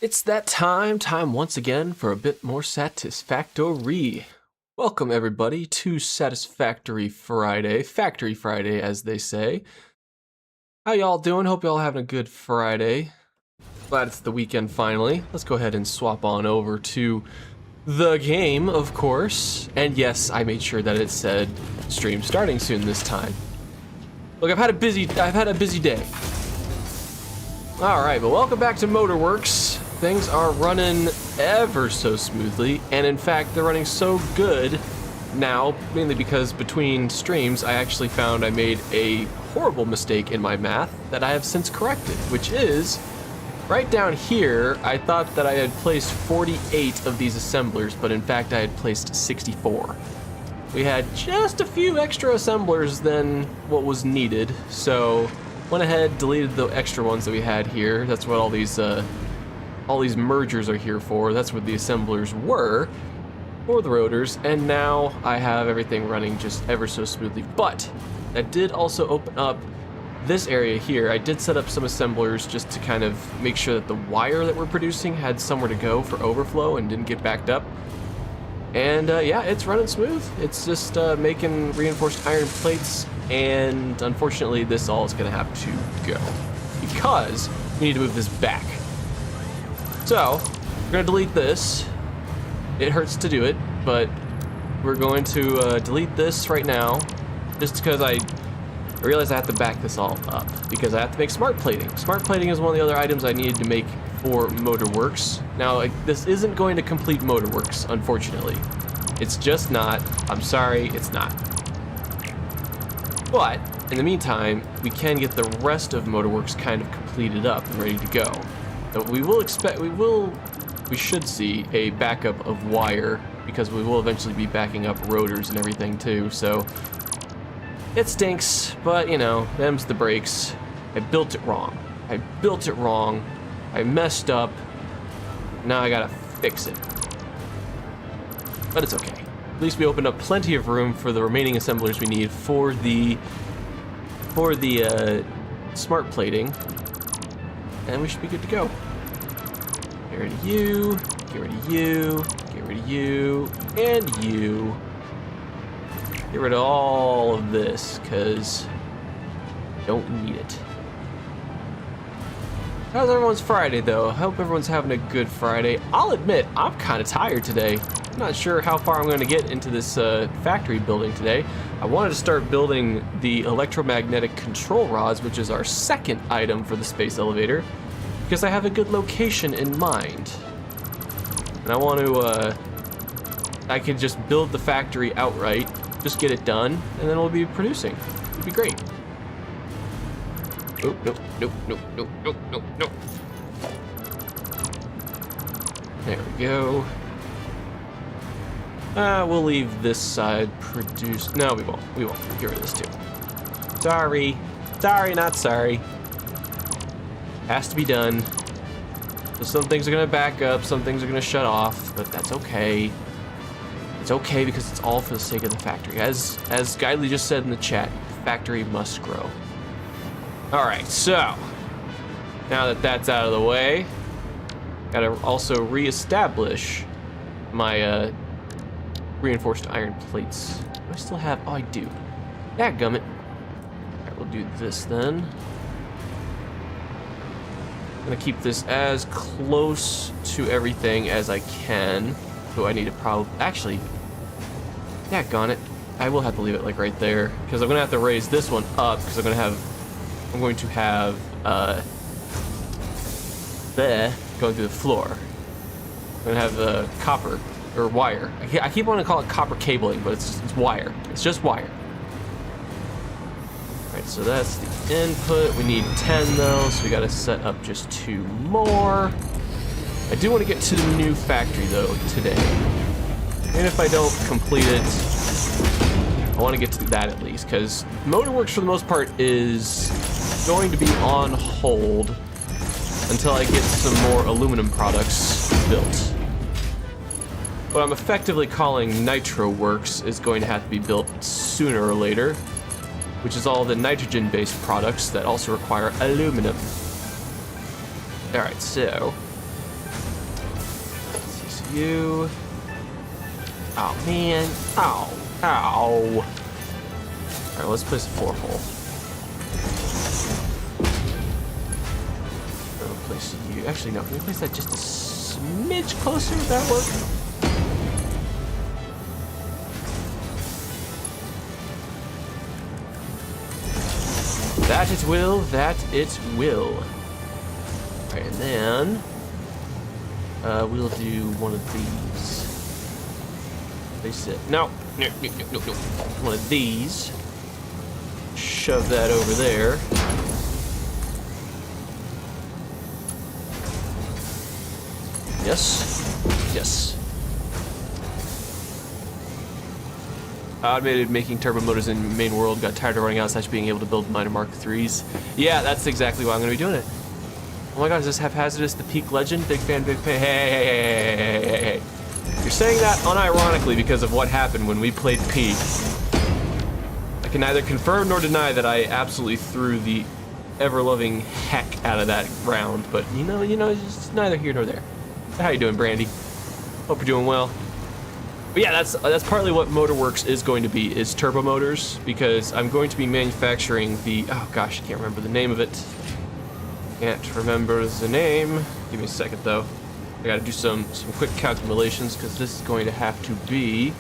It's that time once again for a bit more Satisfactory. Welcome everybody to Satisfactory Friday, Factory Friday as they say. How y'all doing? Hope y'all having a good Friday. Glad it's the weekend finally. Let's go ahead and swap on over to the game, of course. And yes, I made sure that it said stream starting soon this time. Look, I've had a busy day. All right, but welcome back to Motorworks. Things are running ever so smoothly, and in fact, they're running so good now, mainly because between streams, I actually found I made a horrible mistake in my math that I have since corrected, which is right down here, I thought that I had placed 48 of these assemblers, but in fact, I had placed 64. We had just a few extra assemblers than what was needed, so went ahead, deleted the extra ones that we had here. That's what all these mergers are here for. That's what the assemblers were for the rotors, and now I have everything running just ever so smoothly. But that did also open up this area here. I did set up some assemblers just to kind of make sure that the wire that we're producing had somewhere to go for overflow and didn't get backed up. And yeah, it's running smooth. It's just making reinforced iron plates, and unfortunately this all is going to have to go because we need to move this back. So we're going to delete this. It hurts to do it, but we're going to delete this right now just because I realized I have to back this all up because I have to make smart plating. Smart plating is one of the other items I needed to make for Motorworks. Now, this isn't going to complete Motorworks, unfortunately. It's just not. I'm sorry, it's not. But in the meantime, we can get the rest of Motorworks kind of completed up and ready to go. So we should see a backup of wire because we will eventually be backing up rotors and everything too. So it stinks, but you know, them's the breaks. I built it wrong. I messed up. Now I gotta fix it. But it's okay. At least we opened up plenty of room for the remaining assemblers we need for the smart plating, and we should be good to go. Get rid of you, get rid of you, get rid of you, and you. Get rid of all of this, because don't need it. How's everyone's Friday, though? I hope everyone's having a good Friday. I'll admit, I'm kind of tired today. I'm not sure how far I'm going to get into this factory building today. I wanted to start building the electromagnetic control rods, which is our second item for the space elevator, because I have a good location in mind. And I want to, I could just build the factory outright, just get it done, and then we'll be producing. It'd be great. Nope, nope, nope, nope, nope, nope, nope, nope. There we go. We'll leave this side produced. No, we won't. We won't. Get rid of this too. Sorry. Sorry, not sorry. Has to be done. So some things are gonna back up, some things are gonna shut off, but that's okay. It's okay because it's all for the sake of the factory. As Guidely just said in the chat, the factory must grow. All right, so now that that's out of the way, gotta also reestablish my reinforced iron plates. Do I still have? Oh, I do. Dadgummit. All right, we'll do this then. I'm gonna keep this as close to everything as I can. So I need to probably actually. Daggone it. I will have to leave it like right there because I'm gonna have to raise this one up because I'm going to have there going through the floor. I'm gonna have copper or wire. I keep wanting to call it copper cabling, but it's wire. It's just wire. All right, so that's the input. We need 10 though, so we got to set up just 2 more. I do want to get to the new factory though today, and if I don't complete it, I want to get to that at least because Motorworks for the most part is going to be on hold until I get some more aluminum products built. What I'm effectively calling Nitro Works is going to have to be built sooner or later, which is all the nitrogen-based products that also require aluminum. All right, so you. Oh, man. Ow. Ow. Alright, let's place a 4-hole. I'll place you. Actually, no. Can we place that just a smidge closer? Would that work? That it will. That it will. Alright, and then we'll do one of these. Place it. No. No. One of these. Shove that over there. Yes. Yes. Automated making turbo motors in main world. Got tired of running out / being able to build minor Mark IIIs. Yeah, that's exactly why I'm going to be doing it. Oh my god, is this haphazardous? The peak legend? Big fan, big fan. Hey. You're saying that unironically because of what happened when we played Peak. I can neither confirm nor deny that I absolutely threw the ever-loving heck out of that round, but you know, it's neither here nor there. How you doing, Brandy? Hope you're doing well. But yeah, that's partly what Motorworks is going to be, is turbo motors, because I'm going to be manufacturing the, oh gosh, I can't remember the name of it. Can't remember the name. Give me a second though. I gotta do some quick calculations because this is going to have to be.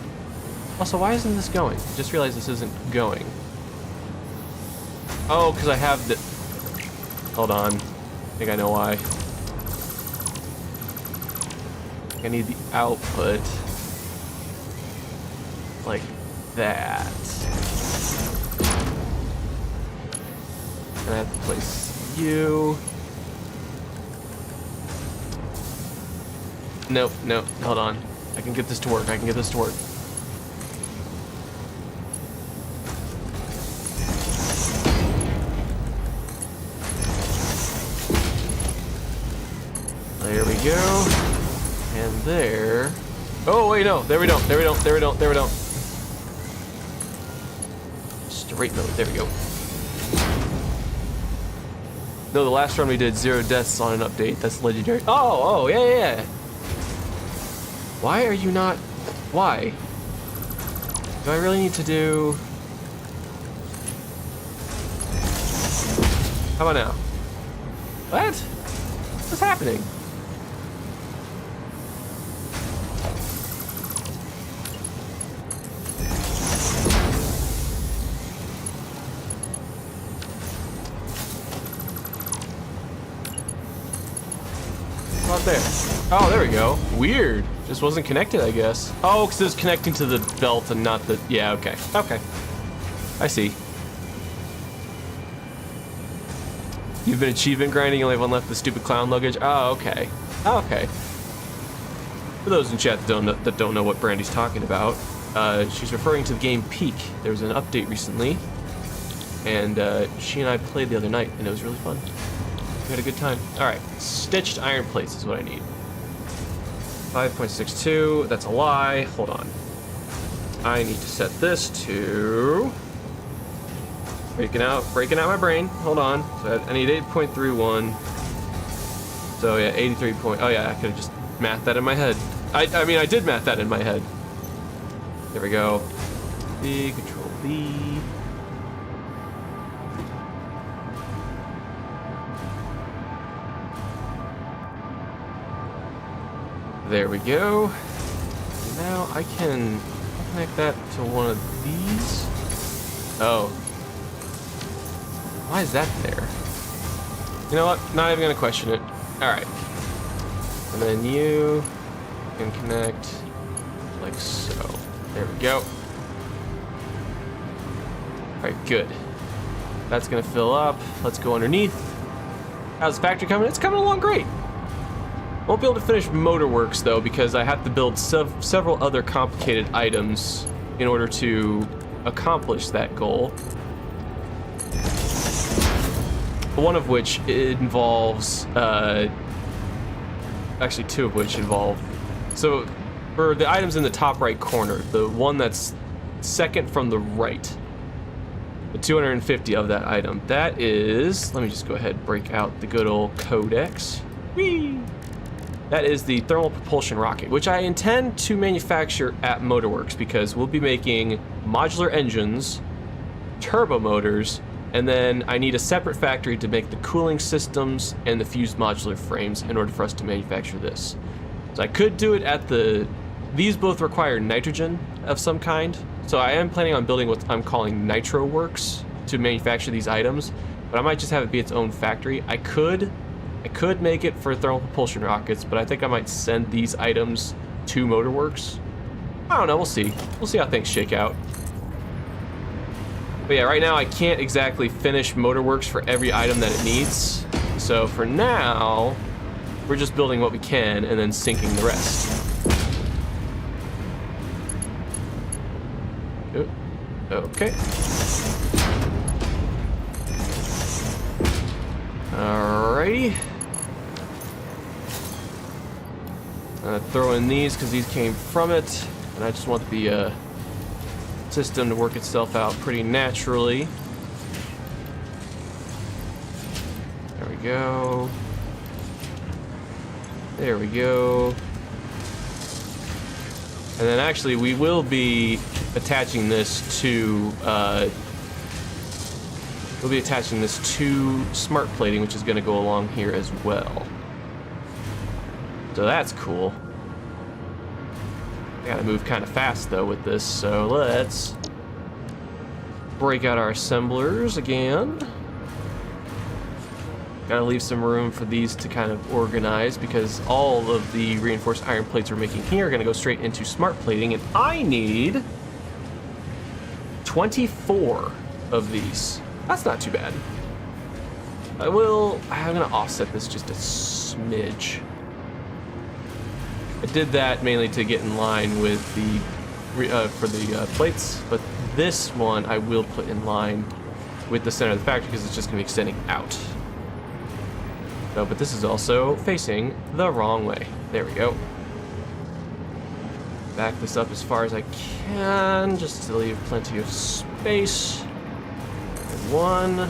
Also, why isn't this going? I just realized this isn't going. Oh, because I have the. Hold on. I think I know why. I need the output like that. And I have to place you. Nope, hold on. I can get this to work. There we go. And there. Oh, wait, no. There we don't. Straight mode. There we go. No, the last run we did 0 deaths on an update. That's legendary. Oh, yeah. Why are you not... Why? Do I really need to do... How about now? What? What's happening? Not there. Oh, there we go. Weird. Just wasn't connected, I guess. Oh, because it was connecting to the belt and not the... Yeah, okay. Okay. I see. You've been achievement grinding, you only have one left, the stupid clown luggage. Oh, okay. Oh, okay. For those in chat that don't know what Brandy's talking about, she's referring to the game Peak. There was an update recently, and she and I played the other night, and it was really fun. We had a good time. Alright, stitched iron plates is what I need. 5.62, that's a lie. Hold on. I need to set this to... Breaking out my brain. Hold on. So I need 8.31. So yeah, 83 point... Oh yeah, I could have just mathed that in my head. I mean, I did math that in my head. There we go. B, Control B. There we go. Now I can connect that to one of these. Oh. Why is that there? You know what? Not even gonna question it. Alright. And then you can connect like so. There we go. Alright, good. That's gonna fill up. Let's go underneath. How's the factory coming? It's coming along great. Won't be able to finish Motorworks though because I have to build several other complicated items in order to accomplish that goal. One of which involves, actually two of which involve. So for the items in the top right corner, the one that's second from the right, the 250 of that item, that is, let me just go ahead and break out the good old codex. Whee! That is the thermal propulsion rocket, which I intend to manufacture at Motorworks because we'll be making modular engines, turbo motors, and then I need a separate factory to make the cooling systems and the fused modular frames in order for us to manufacture this. So I could do it at the... These both require nitrogen of some kind, so I am planning on building what I'm calling Nitro Works to manufacture these items, but I might just have it be its own factory. I could make it for thermal propulsion rockets, but I think I might send these items to Motorworks. I don't know, we'll see. We'll see how things shake out. But yeah, right now I can't exactly finish Motorworks for every item that it needs. So for now, we're just building what we can and then sinking the rest. Oh, okay. Alrighty. Throw in these because these came from it, and I just want the system to work itself out pretty naturally. There we go. There we go. And then actually we will be attaching this to smart plating, which is going to go along here as well. So that's cool. I gotta move kind of fast though with this, so let's break out our assemblers again. Gotta leave some room for these to kind of organize because all of the reinforced iron plates we're making here are gonna go straight into smart plating, and I need 24 of these. That's not too bad. I'm gonna offset this just a smidge. I did that mainly to get in line with for the plates, but this one I will put in line with the center of the factory because it's just gonna be extending out. No, but this is also facing the wrong way. There we go. Back this up as far as I can, just to leave plenty of space. And one.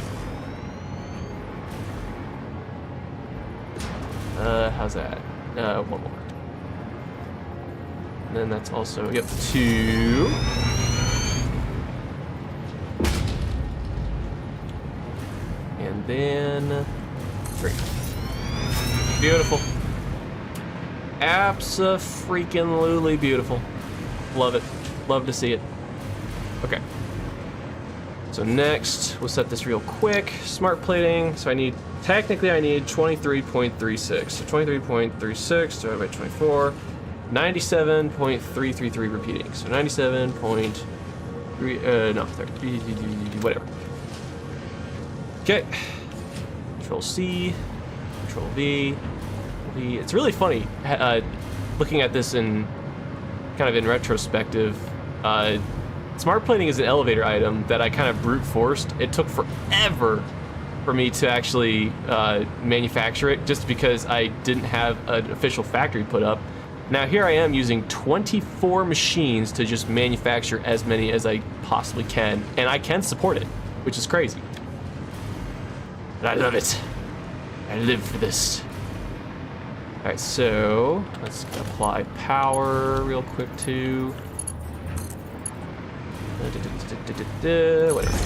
How's that? One more. And then that's also, yep, 2. And then 3. Beautiful. Abso-freaking-lutely beautiful. Love it. Love to see it. Okay. So next, we'll set this real quick. Smart plating. So technically I need 23.36. So 23.36 divided by 24. 97.333 repeating. So 97.3, no, 30, whatever. Okay. Control C, Control V. It's really funny looking at this in retrospective. Smart plating is an elevator item that I kind of brute forced. It took forever for me to actually manufacture it just because I didn't have an official factory put up. Now here I am using 24 machines to just manufacture as many as I possibly can, and I can support it, which is crazy. But I love it. I live for this. All right, so let's apply power real quick too. Whatever.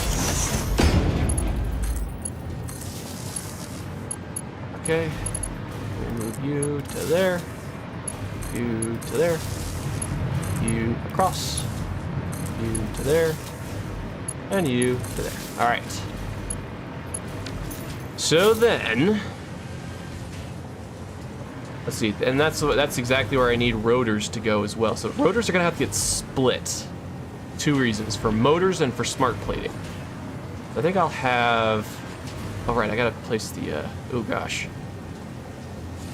Okay, we'll move you to there. You to there, you across, you to there, and you to there. All right. So then, let's see, and that's exactly where I need rotors to go as well. So rotors are gonna have to get split. 2 reasons, for motors and for smart plating. I think I'll have, all right, I gotta place the, oh gosh.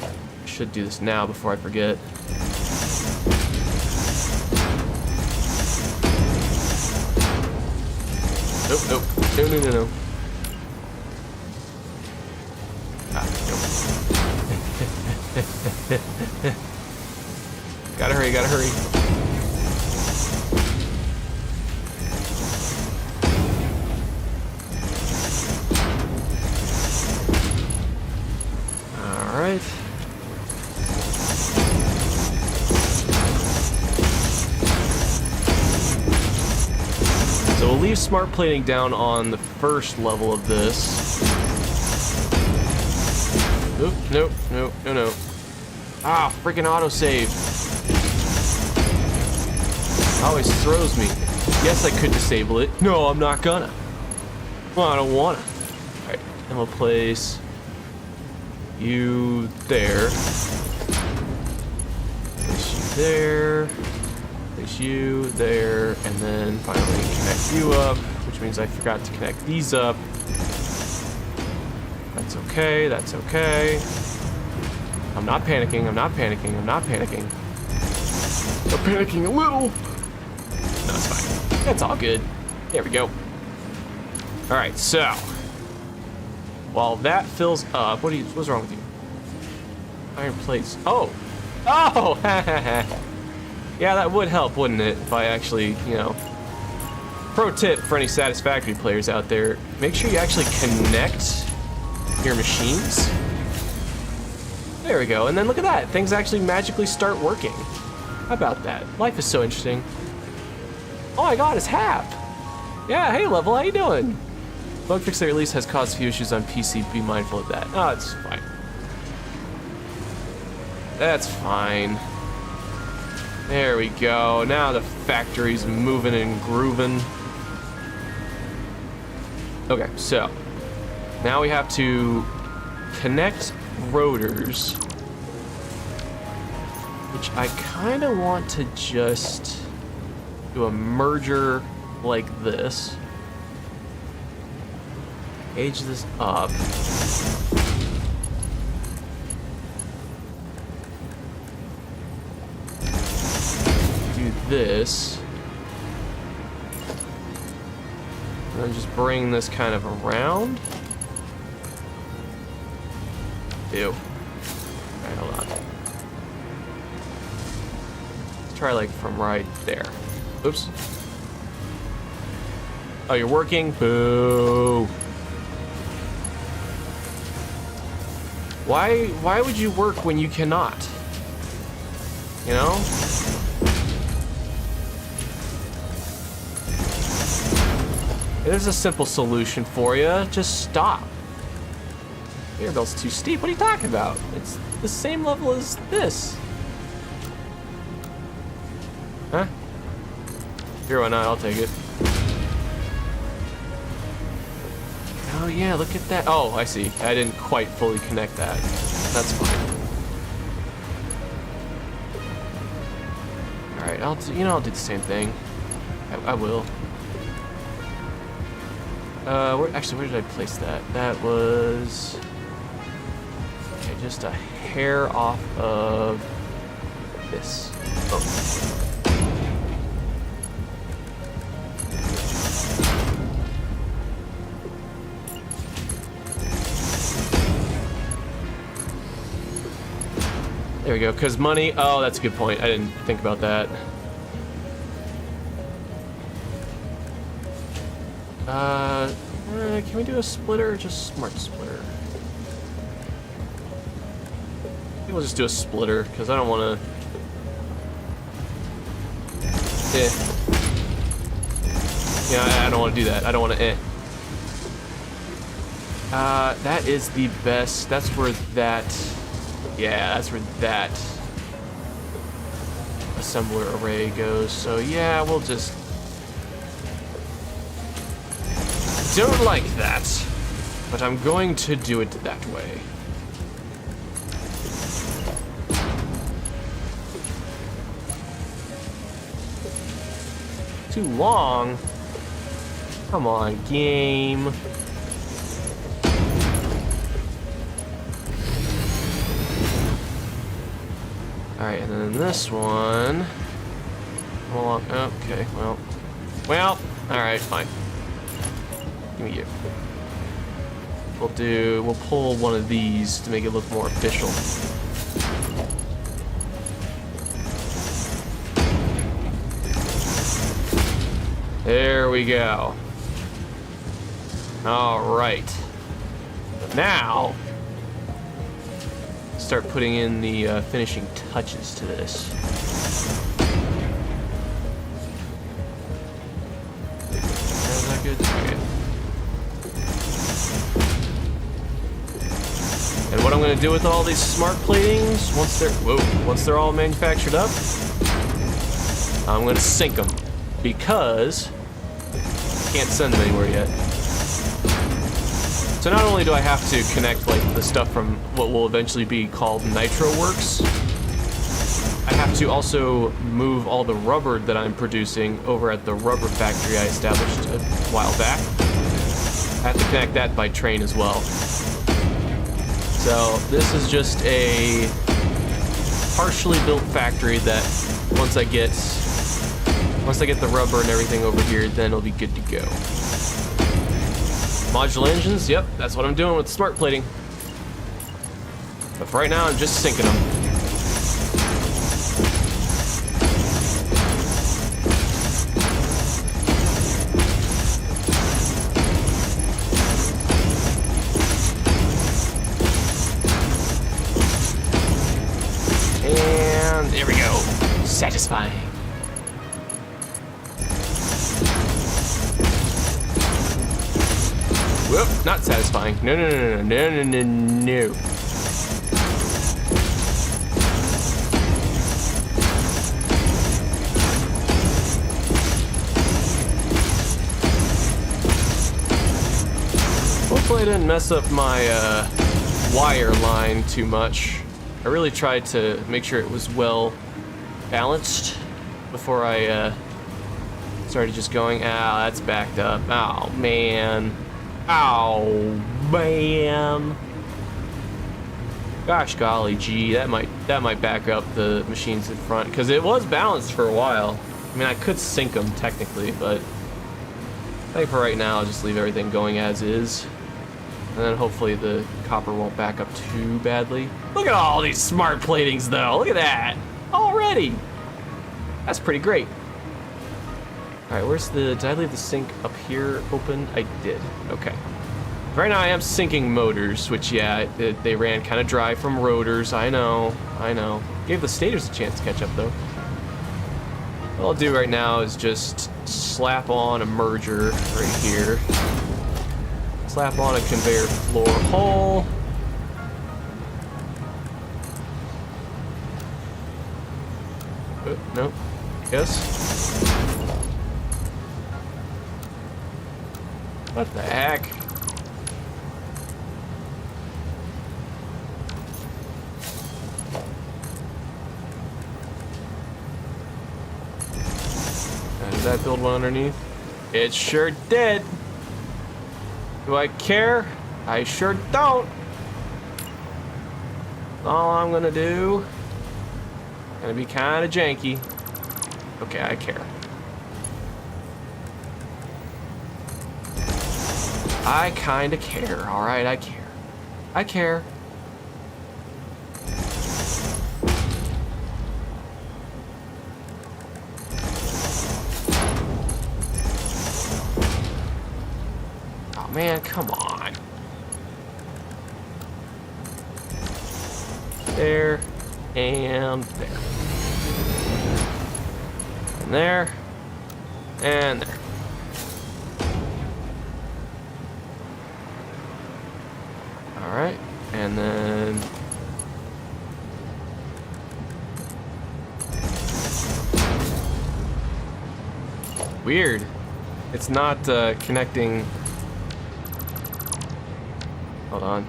I should do this now before I forget. Nope, nope, no. Ah, nope. Gotta hurry. All right. smart plating down on the first level of this. Oop, nope, nope, no, no. Ah, freaking autosave. Always throws me. Yes, I could disable it. No, I'm not gonna. Well, I don't wanna. Alright, and we'll place you there. Place you there. Place you there. And then finally connect you up, which means I forgot to connect these up. That's okay, that's okay. I'm not panicking, I'm not panicking, I'm not panicking. I'm panicking a little. No, it's fine. It's all good. There we go. Alright, so while that fills up, what's wrong with you? Iron plates. Oh! Oh! Yeah, that would help, wouldn't it? If I actually, you know. Pro tip for any Satisfactory players out there, make sure you actually connect your machines. There we go, and then look at that. Things actually magically start working. How about that? Life is so interesting. Oh my god, it's Hap! Yeah, hey Level, how you doing? Bug fix that release has caused a few issues on PC, be mindful of that. Oh, it's fine. That's fine. There we go, now the factory's moving and grooving. Okay, so now we have to connect rotors, which I kind of want to just do a merger like this. Age this up. Do this. And then just bring this kind of around. Ew. Alright, hold on. Let's try like from right there. Oops. Oh, you're working? Boo. Why would you work when you cannot? You know? There's a simple solution for you. Just stop. Mirabelle's too steep. What are you talking about? It's the same level as this. Huh? Sure, why not? I'll take it. Oh yeah, look at that. Oh, I see. I didn't quite fully connect that. That's fine. All right, I'll do the same thing. I will. Where did I place that? That was okay, just a hair off of this. Oh. There we go, because money, oh, that's a good point. I didn't think about that. Can we do a splitter or just smart splitter? I think we'll just do a splitter, because I don't want to... Yeah, I don't want to do that. I don't want to that is the best. That's where that... Yeah, that's where that assembler array goes. So yeah, we'll just... Don't like that, but I'm going to do it that way. Too long? Come on, game. Alright, and then this one... Okay, well, alright, fine. Give me you. We'll pull one of these to make it look more official. There we go. Alright. Now, start putting in the finishing touches to this. How's that good? Okay. And what I'm going to do with all these smart platings, once they're all manufactured up, I'm going to sink them, because I can't send them anywhere yet. So not only do I have to connect like the stuff from what will eventually be called Nitro Works, I have to also move all the rubber that I'm producing over at the rubber factory I established a while back. I have to connect that by train as well. So this is just a partially built factory that once I get the rubber and everything over here, then it'll be good to go. Modular engines, yep, that's what I'm doing with smart plating. But for right now, I'm just sinking them. And there we go. Satisfying. Whoop, not satisfying. No. Hopefully I didn't mess up my wire line too much. I really tried to make sure it was well balanced before I started just going, that's backed up. Oh, man. Ow, man. Gosh golly, gee, that might back up the machines in front, because it was balanced for a while. I mean, I could sink them technically, but I think for right now I'll just leave everything going as is. And then hopefully the copper won't back up too badly. Look at all these smart platings though, look at that. Already. That's pretty great. Alright, did I leave the sink up here open? I did, okay. Right now I am sinking motors, which yeah, they ran kind of dry from rotors, I know. Gave the stators a chance to catch up though. What I'll do right now is just slap on a merger right here. Slap on a conveyor floor hole. Nope. Yes. What the heck? Did that build one underneath? It sure did. Do I care? I sure don't. All I'm gonna do. Gonna be kind of janky. Okay, I care. I kinda care, alright, I care. I care. Oh man, come on. There, and there. And there, and there. Alright, and then weird. It's not connecting. Hold on.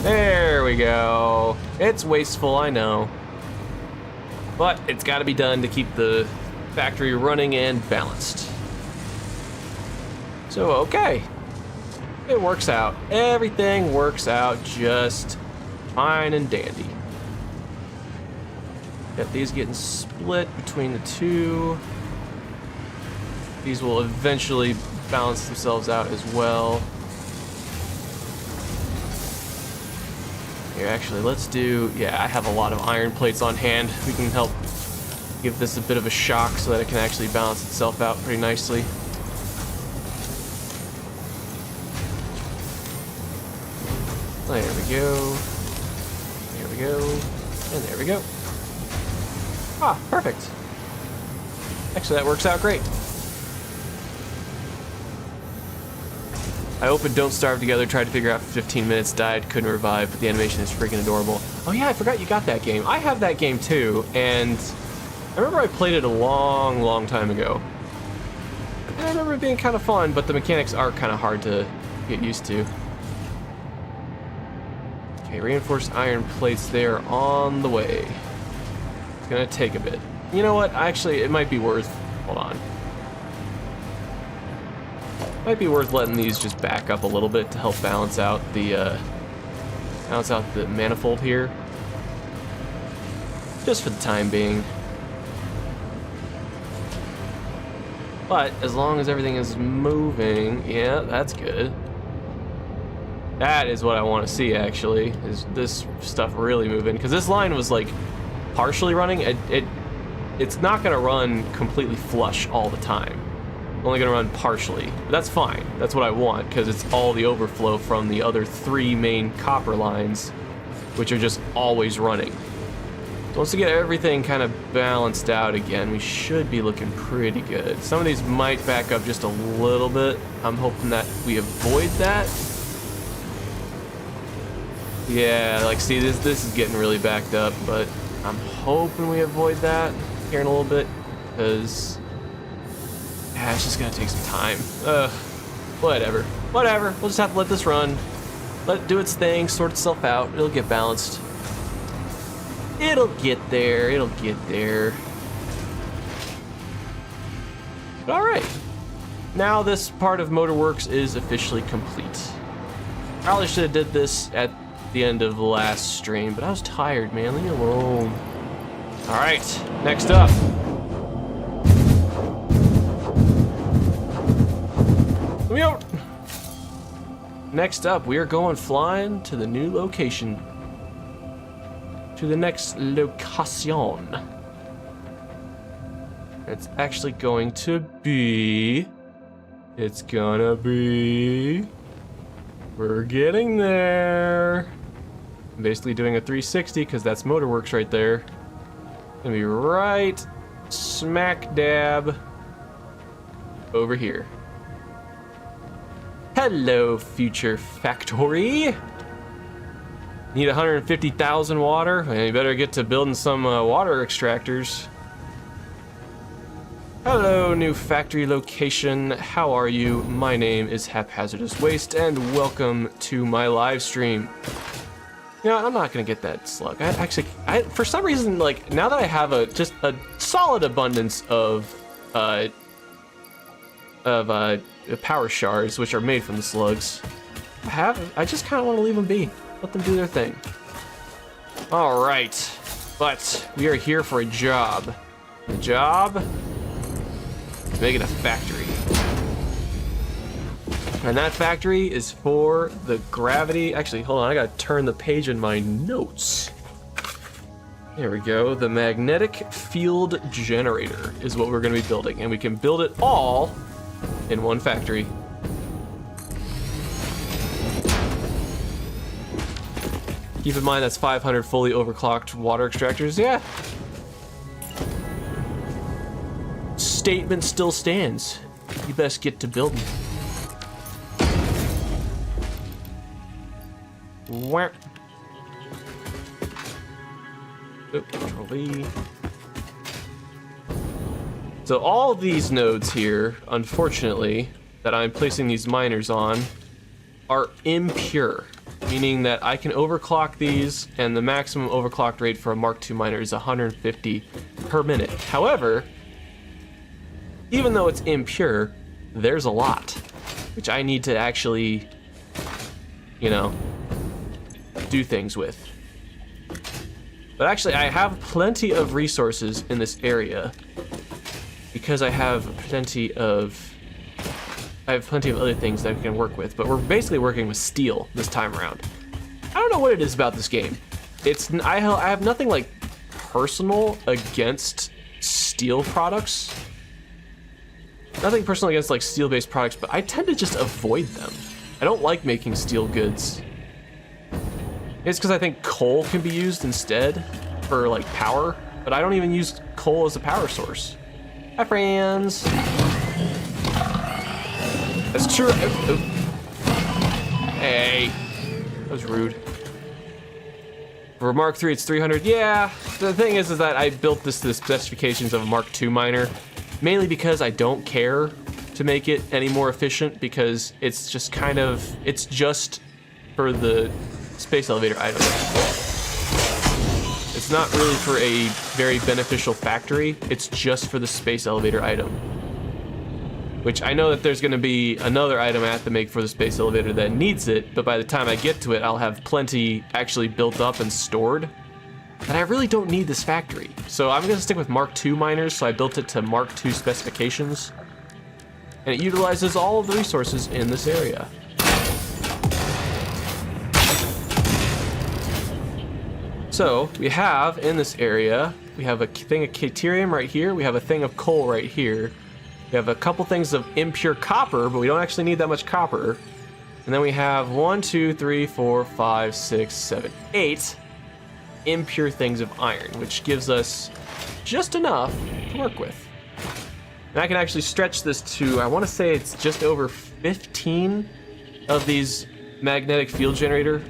There we go. It's wasteful, I know. But it's got to be done to keep the factory running and balanced. So, okay. It works out. Everything works out just fine and dandy. Got these getting split between the two. These will eventually balance themselves out as well. Here, actually, let's do... Yeah, I have a lot of iron plates on hand. We can help give this a bit of a shock so that it can actually balance itself out pretty nicely. There we go. There we go. And there we go. Ah, perfect. Actually, that works out great. I opened Don't Starve Together, tried to figure out for 15 minutes, died, couldn't revive, but the animation is freaking adorable. Oh yeah, I forgot you got that game. I have that game too, and I remember I played it a long time ago. And I remember it being kind of fun, but the mechanics are kind of hard to get used to. Okay, reinforced iron plates there on the way. It's gonna take a bit. You know what? Actually, it might be worth, hold on. Might be worth letting these just back up a little bit to help balance out the manifold here. Just for the time being. But as long as everything is moving, yeah, that's good. That is what I want to see, actually, is this stuff really moving. Because this line was like partially running. It's not gonna run completely flush all the time. Only gonna run partially, but that's fine. That's what I want, because it's all the overflow from the other 3 main copper lines, which are just always running. So once we get everything kind of balanced out again, we should be looking pretty good. Some of these might back up just a little bit. I'm hoping that we avoid that. Yeah, like, see, this is getting really backed up, but I'm hoping we avoid that here in a little bit, because yeah, it's just gonna take some time. Whatever. We'll just have to let this run. Let it do its thing, sort itself out. It'll get balanced. It'll get there. All right. Now this part of Motorworks is officially complete. Probably should have did this at the end of the last stream, but I was tired, man. Leave me alone. All right, next up. Let me out. Next up, we are going flying to the new location. To the next location. It's actually going to be... We're getting there. I'm basically doing a 360 because that's Motorworks right there. Gonna be right smack dab over here. Hello, future factory. Need 150,000 water? And you better get to building some water extractors. Hello, new factory location. How are you? My name is Haphazardous Waste, and welcome to my live stream. You know, I'm not gonna get that slug. I for some reason, like, now that I have just a solid abundance of power shards, which are made from the slugs, I just kind of want to leave them be. Let them do their thing. All right, but we are here for a job. The job is making a factory. And that factory is for the gravity. Actually, hold on, I gotta turn the page in my notes. There we go. The magnetic field generator is what we're gonna be building, and we can build it all in one factory. Keep in mind that's 500 fully overclocked water extractors. Yeah. Statement still stands. You best get to building. Where? Control V. So all these nodes here, unfortunately, that I'm placing these miners on, are impure, meaning that I can overclock these, and the maximum overclocked rate for a Mark II miner is 150 per minute. However, even though it's impure, there's a lot, which I need to actually, you know, do things with. But actually, I have plenty of resources in this area because I have plenty of other things that we can work with, but we're basically working with steel this time around. I don't know what it is about this game. I have nothing like personal against steel products. Nothing personal against like steel-based products, but I tend to just avoid them. I don't like making steel goods. It's because I think coal can be used instead for like power, but I don't even use coal as a power source. Hi, friends. That's true. Oh. Hey, that was rude. For Mark III, it's 300. Yeah, the thing is that I built this to the specifications of a Mark II miner, mainly because I don't care to make it any more efficient, because it's just kind of, it's just for the space elevator item. It's not really for a very beneficial factory, it's just for the space elevator item. Which I know that there's gonna be another item I have to make for the space elevator that needs it, but by the time I get to it, I'll have plenty actually built up and stored. And I really don't need this factory. So I'm gonna stick with Mark II miners, so I built it to Mark II specifications. And it utilizes all of the resources in this area. So we have in this area, we have a thing of Caterium right here, we have a thing of coal right here. We have a couple things of impure copper, but we don't actually need that much copper. And then we have 1, 2, 3, 4, 5, 6, 7, 8 impure things of iron, which gives us just enough to work with. And I can actually stretch this to, I want to say it's just over 15 of these magnetic field generator,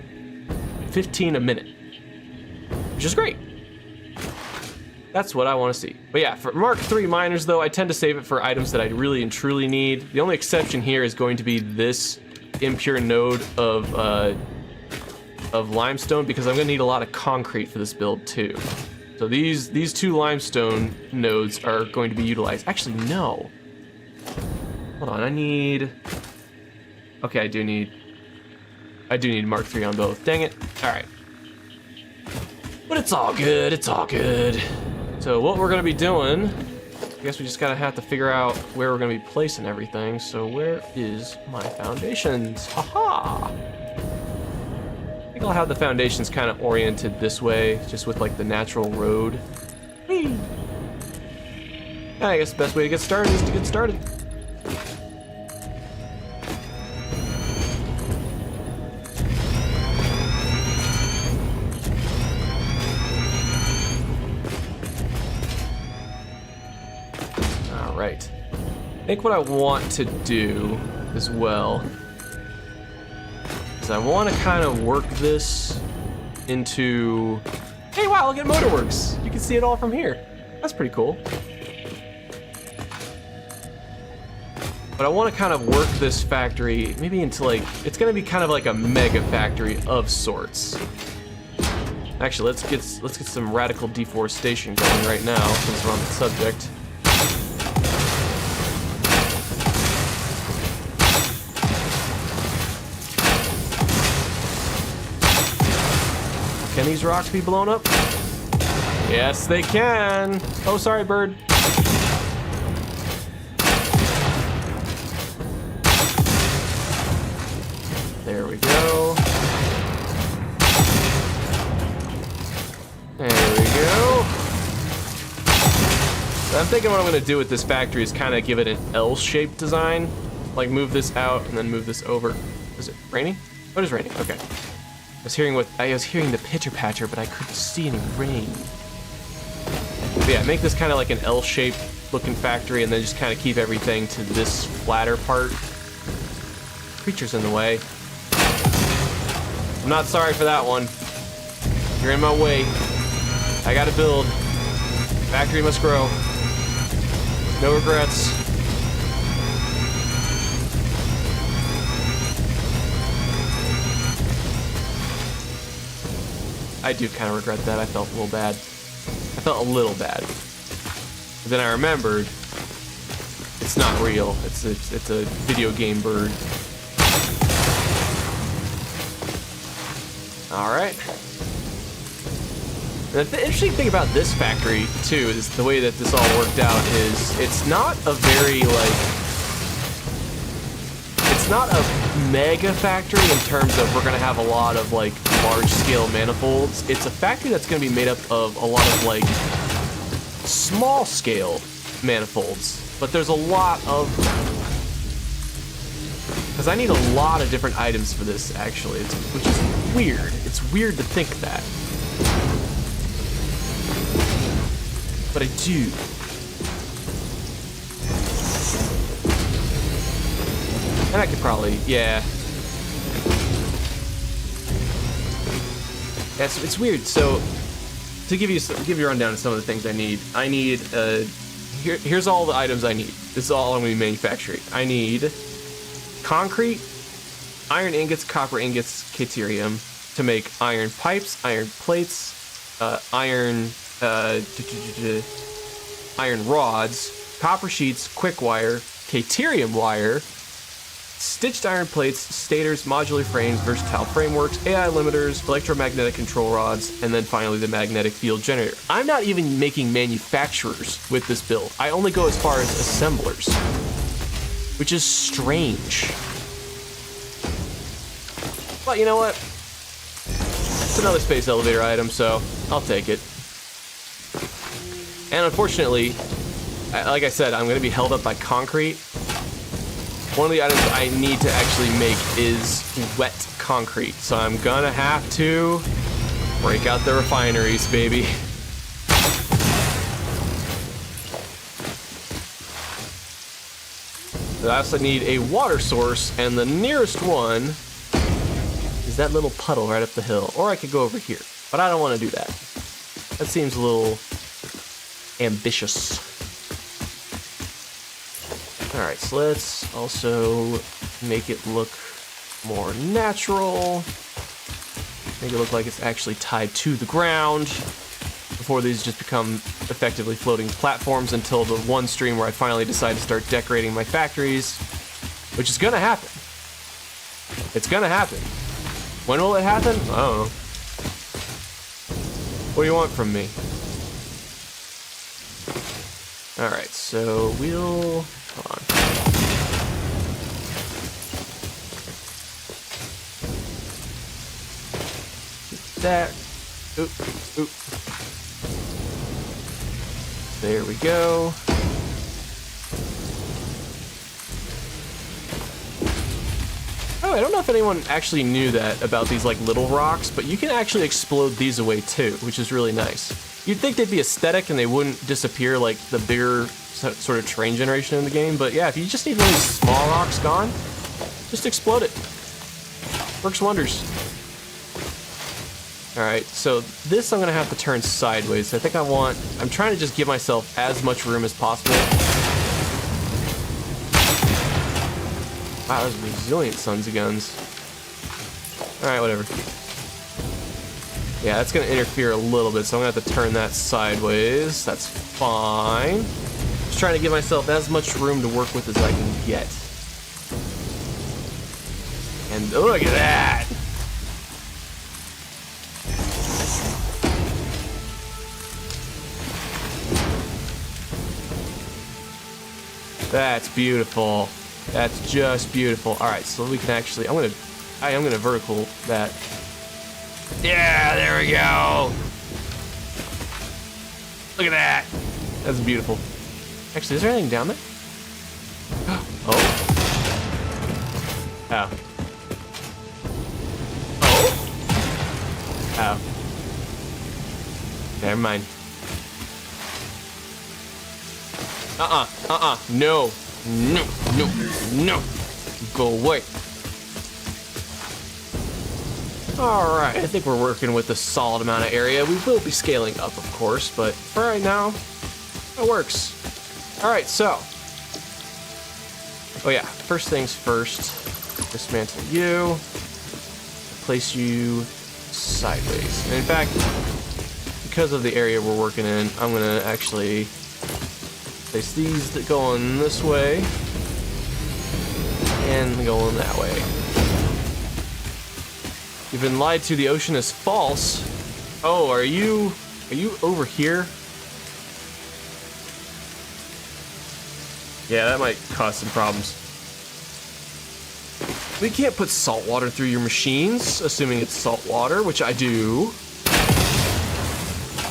15 a minute, which is great. That's what I want to see. But yeah, for Mark III miners though, I tend to save it for items that I really and truly need. The only exception here is going to be this impure node of limestone, because I'm gonna need a lot of concrete for this build too. So these two limestone nodes are going to be utilized. Actually, no. Hold on, I need... Okay, I do need Mark III on both. Dang it. All right. But it's all good, it's all good. So what we're gonna be doing, I guess we just gotta have to figure out where we're gonna be placing everything. So where is my foundations? Haha! I think I'll have the foundations kind of oriented this way, just with like the natural road. Whee! I guess the best way to get started is to get started. Right. I think what I want to do as well is I want to kind of work this into... Hey, wow, look at Motorworks. You can see it all from here. That's pretty cool. But I want to kind of work this factory maybe into like... It's going to be kind of like a mega factory of sorts. Actually, let's get some radical deforestation going right now since we're on the subject. Can these rocks be blown up? Yes, they can. Oh, sorry, bird. There we go. There we go. So I'm thinking what I'm gonna do with this factory is kind of give it an L-shaped design. Like move this out and then move this over. Is it raining? What is raining? Okay. I was hearing the pitter-patter, but I couldn't see any rain. But yeah, make this kind of like an L-shaped looking factory, and then just kind of keep everything to this flatter part. Creatures in the way. I'm not sorry for that one. You're in my way. I gotta build. Factory must grow. No regrets. I do kind of regret that. I felt a little bad. I felt a little bad. But then I remembered it's not real. It's a video game bird. All right. And the interesting thing about this factory too is the way that this all worked out is it's not a very it's not a mega factory in terms of we're gonna have a lot of like large scale manifolds. It's a factory that's gonna be made up of a lot of like small scale manifolds, but there's a lot of them. Because I need a lot of different items for this actually, which is weird. It's weird to think that. But I do. And I could probably, yeah. It's weird. So, to give you a rundown of some of the things I need, here's all the items I need. This is all I'm going to be manufacturing. I need concrete, iron ingots, copper ingots, caterium to make iron pipes, iron plates, iron rods, copper sheets, quick wire, caterium wire, stitched iron plates, stators, modular frames, versatile frameworks, AI limiters, electromagnetic control rods, and then finally the magnetic field generator. I'm not even making manufacturers with this build. I only go as far as assemblers, which is strange. But you know what? It's another space elevator item, so I'll take it. And unfortunately, like I said, I'm going to be held up by concrete. One of the items I need to actually make is wet concrete, so I'm gonna have to break out the refineries, baby. I also need a water source, and the nearest one is that little puddle right up the hill. Or I could go over here, but I don't want to do that. That seems a little ambitious. Alright, so let's also make it look more natural. Make it look like it's actually tied to the ground before these just become effectively floating platforms until the one stream where I finally decide to start decorating my factories, which is gonna happen. It's gonna happen. When will it happen? I don't know. What do you want from me? Alright, so we'll... Hold on. That. Oop, oop. There we go. Oh, I don't know if anyone actually knew that about these like little rocks, but you can actually explode these away too, which is really nice. You'd think they'd be aesthetic and they wouldn't disappear like the bigger sort of terrain generation in the game, but yeah, if you just need one of these small rocks gone, just explode it. Works wonders. Alright, so this I'm gonna have to turn sideways. I think I'm trying to just give myself as much room as possible. Wow, those resilient sons of guns. Alright, whatever. Yeah, that's gonna interfere a little bit, so I'm gonna have to turn that sideways. That's fine. Just trying to give myself as much room to work with as I can get. And look at that! That's beautiful. That's just beautiful. All right, so we can actually, I am gonna vertical that. Yeah, there we go. Look at that. That's beautiful. Actually, is there anything down there? Oh. Oh. Oh. Oh. Never mind. No. No, no, no. Go away. Alright, I think we're working with a solid amount of area. We will be scaling up, of course, but for right now, it works. Alright, so. Oh yeah, first things first. Dismantle you. Place you sideways. And in fact, because of the area we're working in, I'm gonna actually place these that go on this way and going that way. You've been lied to. The ocean is false. Oh, are you over here? Yeah, that might cause some problems. We can't put salt water through your machines, assuming it's salt water, which I do.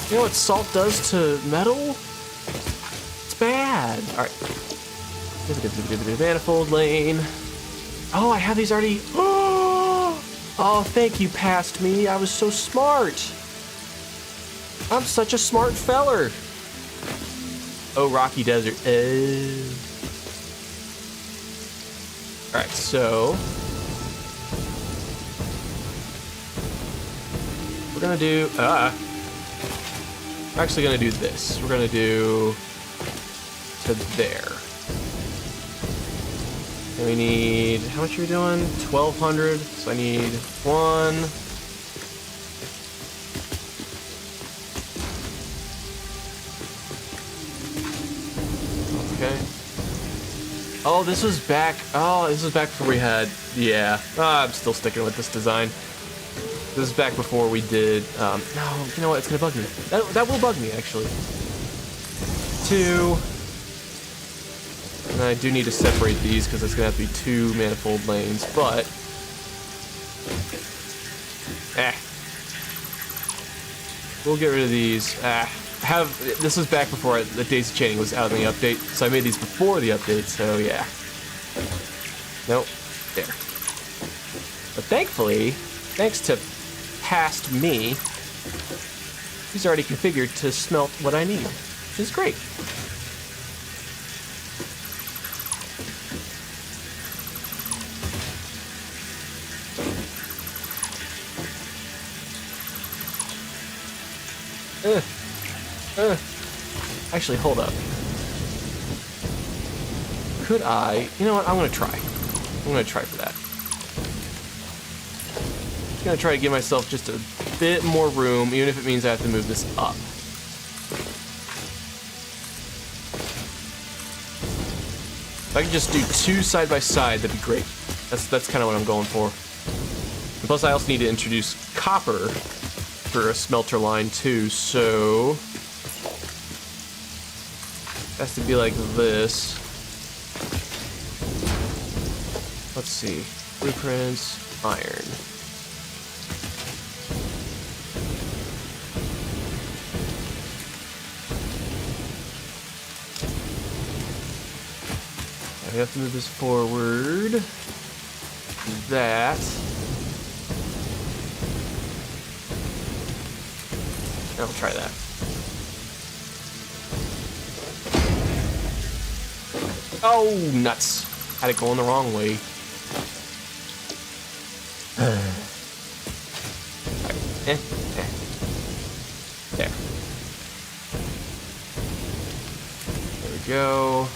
You know what salt does to metal? Bad. All right. Manifold lane. Oh, I have these already. Oh, thank you, past me. I was so smart. I'm such a smart feller. Oh, Rocky Desert. Alright, so we're gonna do we're actually gonna do this. We're gonna do to there. And we need, how much are we doing? 1,200. So I need 1. Okay. Oh, this was back. Oh, this was back before we had. Yeah. I'm still sticking with this design. This is back before we did. No, you know what? It's gonna bug me. That will bug me actually. 2. And I do need to separate these because it's gonna have to be 2 manifold lanes, but we'll get rid of these. This was back before the daisy chaining was out in the update, so I made these before the update. So yeah. Nope. There. But thankfully, thanks to past me, he's already configured to smelt what I need, which is great. Actually, hold up. Could I? You know what? I'm gonna try. I'm gonna try for that. I'm gonna try to give myself just a bit more room, even if it means I have to move this up. If I could just do 2 side by side, that'd be great. That's kind of what I'm going for. And plus, I also need to introduce copper for a smelter line too, so it has to be like this. Let's see, blueprints, iron. We have to move this forward. That. I'll try that. Oh, nuts. Had it going the wrong way. There. There we go.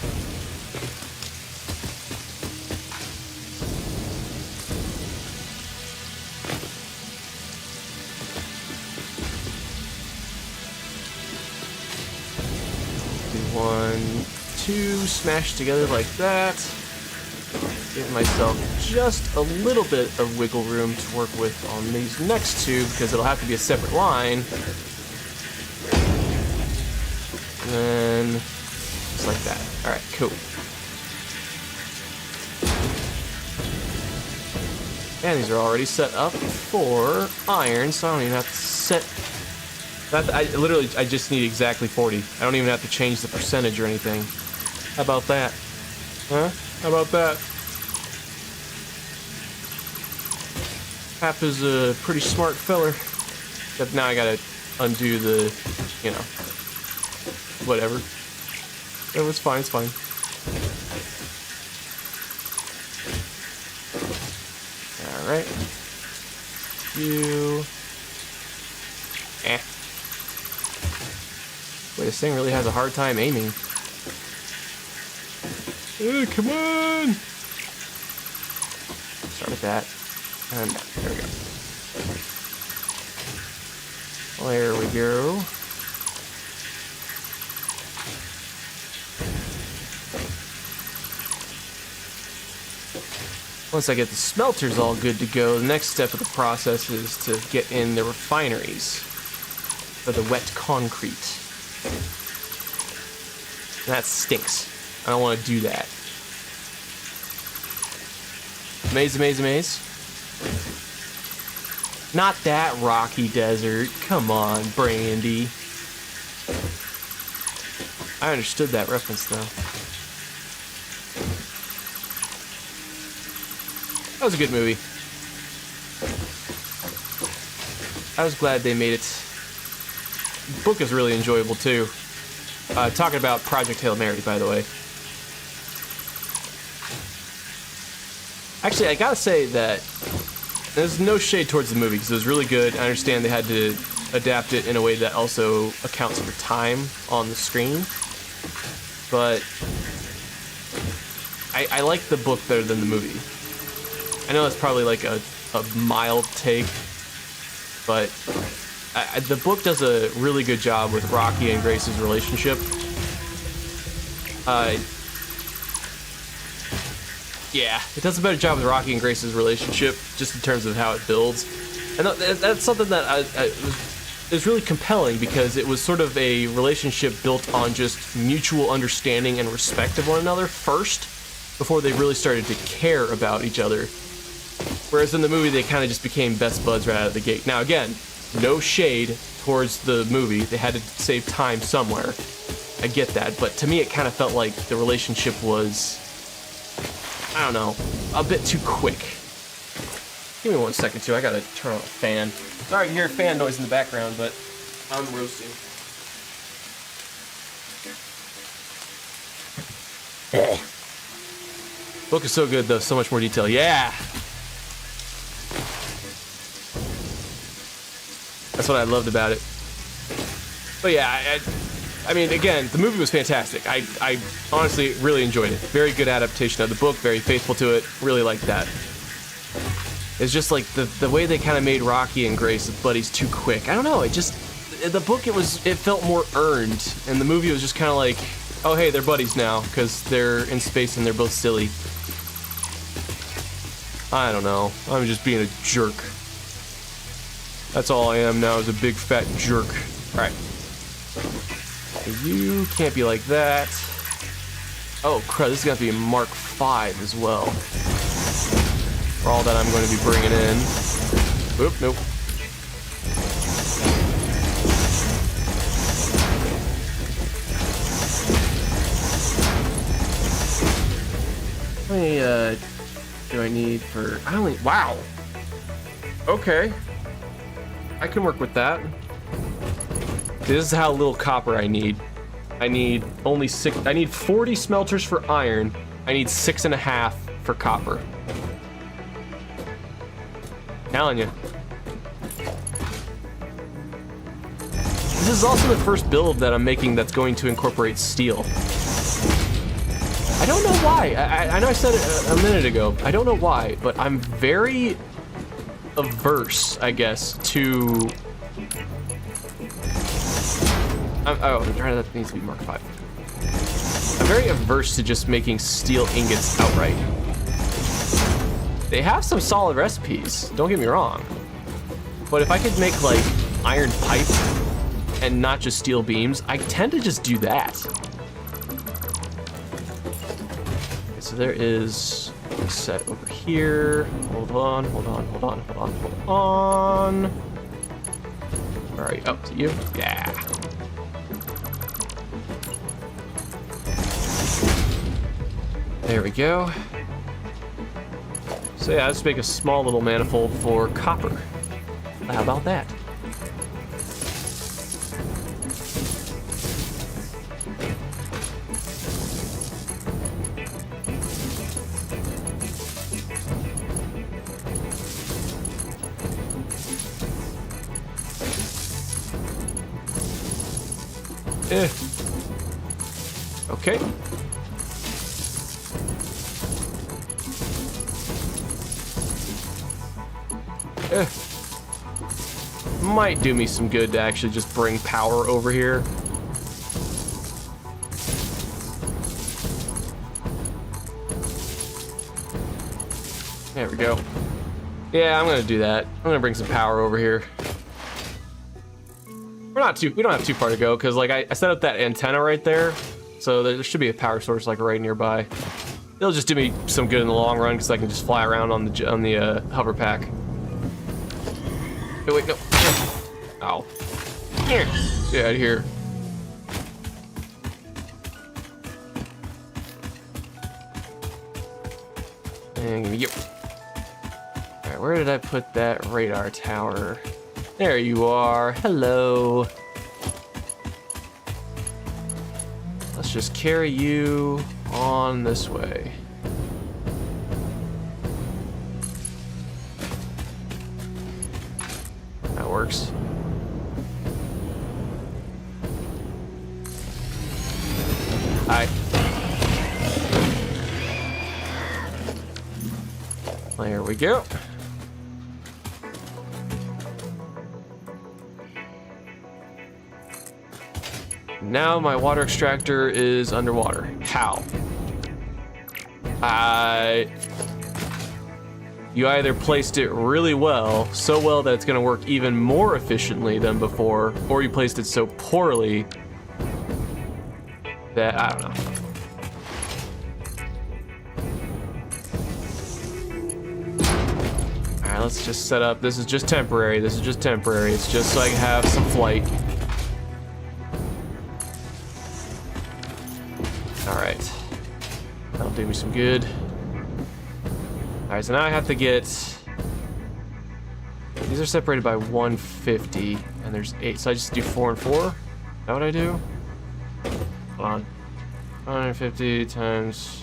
Do 1, 2, smash together like that. Give myself just a little bit of wiggle room to work with on these next 2 because it'll have to be a separate line. And then just like that. Alright, cool. And these are already set up for iron, so I don't even have to set that. I just need exactly 40. I don't even have to change the percentage or anything. How about that? Huh? How about that? Hap is a pretty smart feller. Except now I gotta undo the, you know, whatever. It was fine, it's fine. Alright. You. Wait, this thing really has a hard time aiming. Oh, come on! Start with that. And there we go. There we go. Once I get the smelters all good to go, the next step of the process is to get in the refineries for the wet concrete. And that stinks. I don't want to do that. Maze, maze, maze. Not that rocky desert. Come on, Brandy. I understood that reference, though. That was a good movie. I was glad they made it. The book is really enjoyable, too. Talking about Project Hail Mary, by the way. Actually, I gotta say that there's no shade towards the movie because it was really good. I understand they had to adapt it in a way that also accounts for time on the screen. But I like the book better than the movie. I know that's probably like a mild take, but the book does a really good job with Rocky and Grace's relationship. Yeah, it does a better job with Rocky and Grace's relationship, just in terms of how it builds. And that's something that is really compelling because it was sort of a relationship built on just mutual understanding and respect of one another first, before they really started to care about each other. Whereas in the movie, they kind of just became best buds right out of the gate. Now again, no shade towards the movie. They had to save time somewhere. I get that, but to me it kind of felt like the relationship was, I don't know, a bit too quick. Give me 1 second too, I gotta turn on a fan. Sorry you hear fan noise in the background, but I'm roasting. Book is so good though, so much more detail. Yeah! That's what I loved about it. But yeah, I mean, again, the movie was fantastic. I honestly really enjoyed it. Very good adaptation of the book, very faithful to it. Really liked that. It's just like the way they kind of made Rocky and Grace buddies too quick. I don't know, the book, it felt more earned, and the movie was just kind of like, oh hey, they're buddies now, because they're in space and they're both silly. I don't know, I'm just being a jerk. That's all I am now, is a big fat jerk. Alright. You can't be like that. Oh crap, this is gonna be a Mark V as well. For all that I'm going to be bringing in. Oop, nope. How many do I need for, wow. Okay. I can work with that. This is how little copper I need. I need only 40 smelters for iron. I need 6.5 for copper. Telling you. This is also the first build that I'm making that's going to incorporate steel. I don't know why. I know I said it a minute ago. I don't know why, but I'm very averse, I guess, to... that needs to be Mark V. I'm very averse to just making steel ingots outright. They have some solid recipes, don't get me wrong. But if I could make, like, iron pipe and not just steel beams, I tend to just do that. Okay, so there is a set over here. Hold on. Where are you? Oh, is it you? Yeah. There we go. So yeah, let's make a small little manifold for copper. How about that? Okay. Might do me some good to actually just bring power over here. There we go. Yeah, I'm gonna do that. I'm gonna bring some power over here. We don't have too far to go, because like I set up that antenna right there, so there should be a power source like right nearby. It'll just do me some good in the long run, because I can just fly around on the hover pack. Oh, wait, no. Ow. Here. Get out of here. And yep. Alright, where did I put that radar tower? There you are. Hello. Let's just carry you on this way. Alright. There we go. Now my water extractor is underwater. How? You either placed it really well, so well that it's gonna work even more efficiently than before, or you placed it so poorly that, I don't know. Alright, let's just set up. This is just temporary. This is just temporary. It's just so I can have some flight. Alright. That'll do me some good. Alright, so now I have to get... These are separated by 150, and there's 8. So I just do 4 and 4? Is that what I do? Hold on. 150 times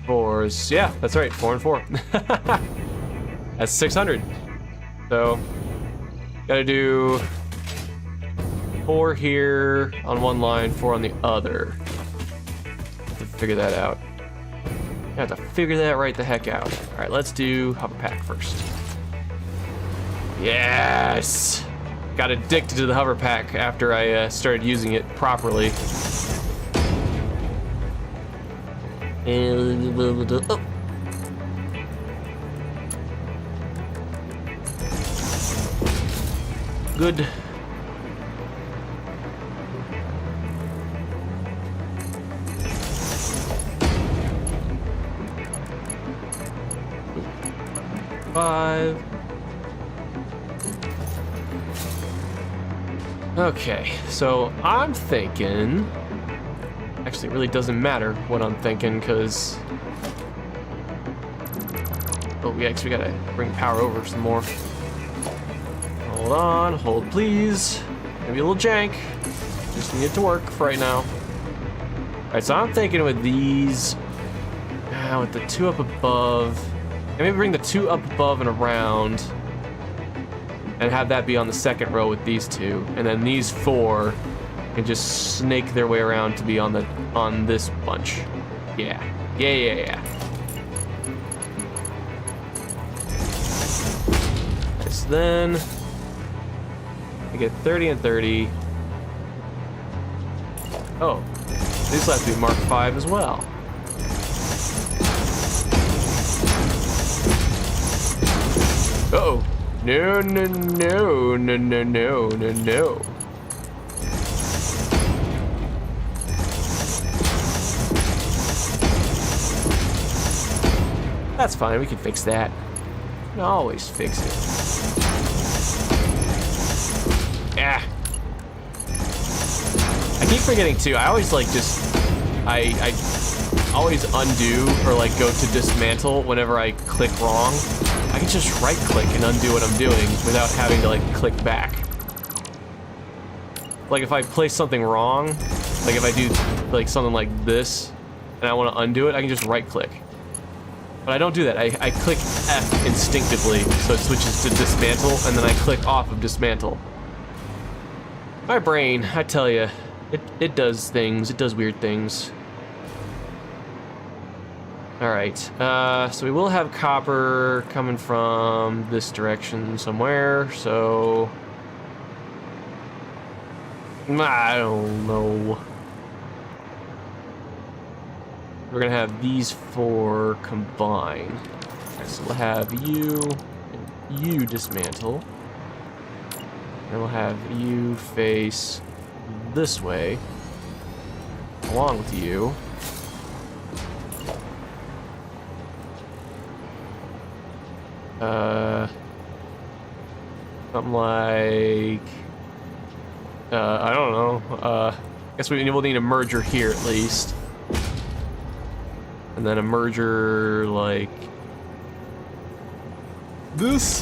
4 is... Yeah, that's right. 4 and 4. That's 600. So, gotta do 4 here on one line, 4 on the other. Have to figure that out. I have to figure that right the heck out. All right, let's do hover pack first. Yes! Got addicted to the hover pack after I started using it properly. Oh. Good. Five. Okay, so I'm thinking... Actually, it really doesn't matter what I'm thinking, because... Oh, yeah, we gotta bring power over some more. Hold on, hold please. Maybe a little jank. Just need it to work for right now. Alright, so I'm thinking with these... with the 2 up above... And maybe bring the 2 up above and around. And have that be on the second row with these 2. And then these 4 can just snake their way around to be on this bunch. Yeah. Yeah. So then I get 30 and 30. Oh, these will have to be Mark 5 as well. Uh-oh. No. That's fine, we can fix that. We can always fix it. Yeah. I keep forgetting too, I always like just... I always undo or like go to dismantle whenever I click wrong. I can just right click and undo what I'm doing without having to like click back. Like if I place something wrong, like if I do like something like this and I want to undo it, I can just right click. But I don't do that. I click F instinctively so it switches to dismantle, and then I click off of dismantle. My brain, I tell you, it does things. It does weird things. Alright, so we will have copper coming from this direction somewhere, so... I don't know. We're gonna have these 4 combine. So we'll have you and you dismantle. And we'll have you face this way, along with you. Something like, I don't know, guess we will need a merger here at least. And then a merger like this.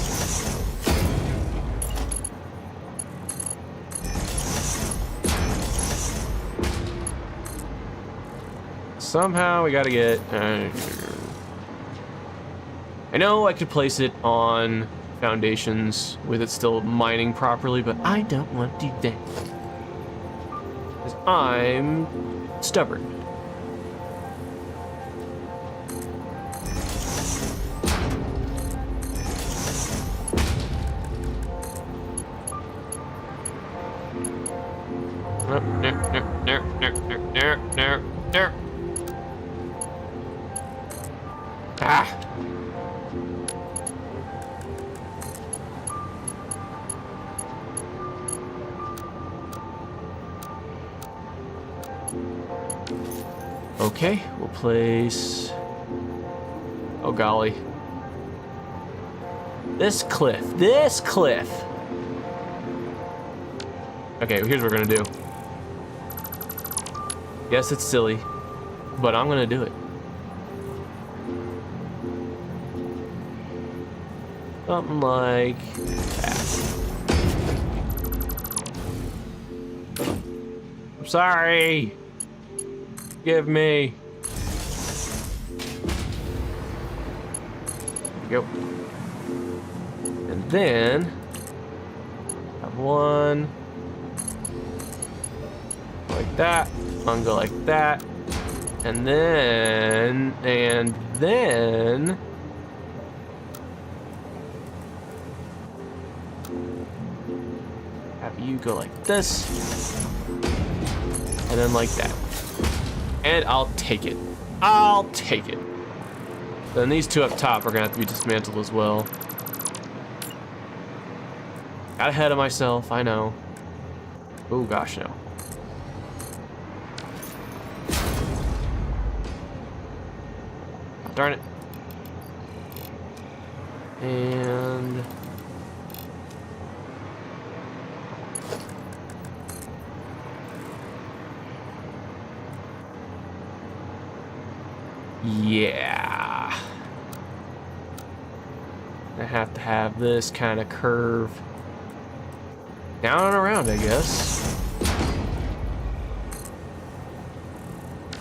Somehow we gotta get, I know I could place it on foundations with it still mining properly, but I don't want to do that. Because I'm stubborn. Ah! Okay, we'll place... Oh golly. This cliff. Okay, here's what we're gonna do. Yes, it's silly, but I'm gonna do it. Something like that. I'm sorry. Give me. There we go. And then have one like that. One go like that. And then have you go like this. And then like that. And I'll take it. I'll take it. Then these two up top are gonna have to be dismantled as well. Got ahead of myself, I know. Oh gosh, no. Darn it. And... yeah. I have to have this kind of curve down and around, I guess.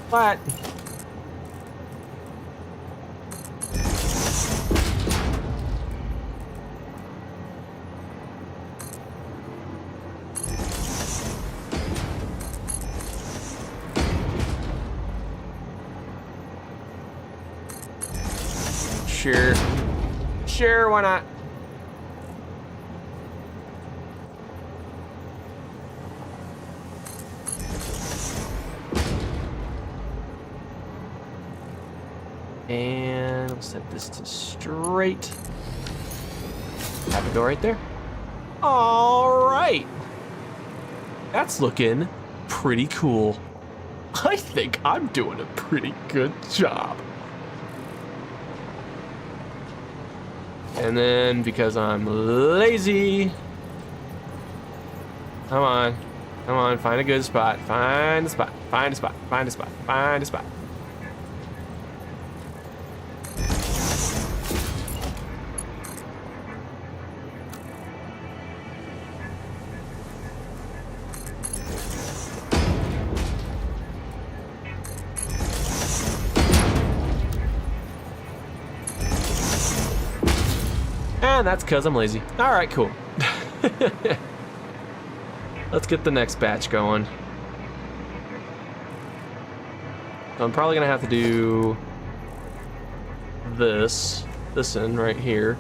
But sure, why not? And we'll set this to straight. Have it go right there. All right. That's looking pretty cool. I think I'm doing a pretty good job. And then, because I'm lazy, come on, find a good spot, find a spot. And that's because I'm lazy. All right, cool. Let's get the next batch going. I'm probably gonna have to do this in right here.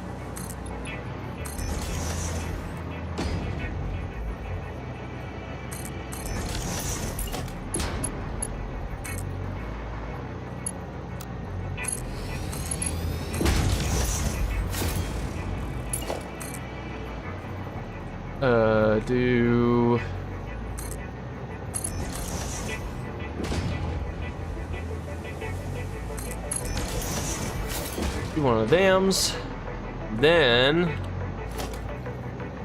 Do one of thems, then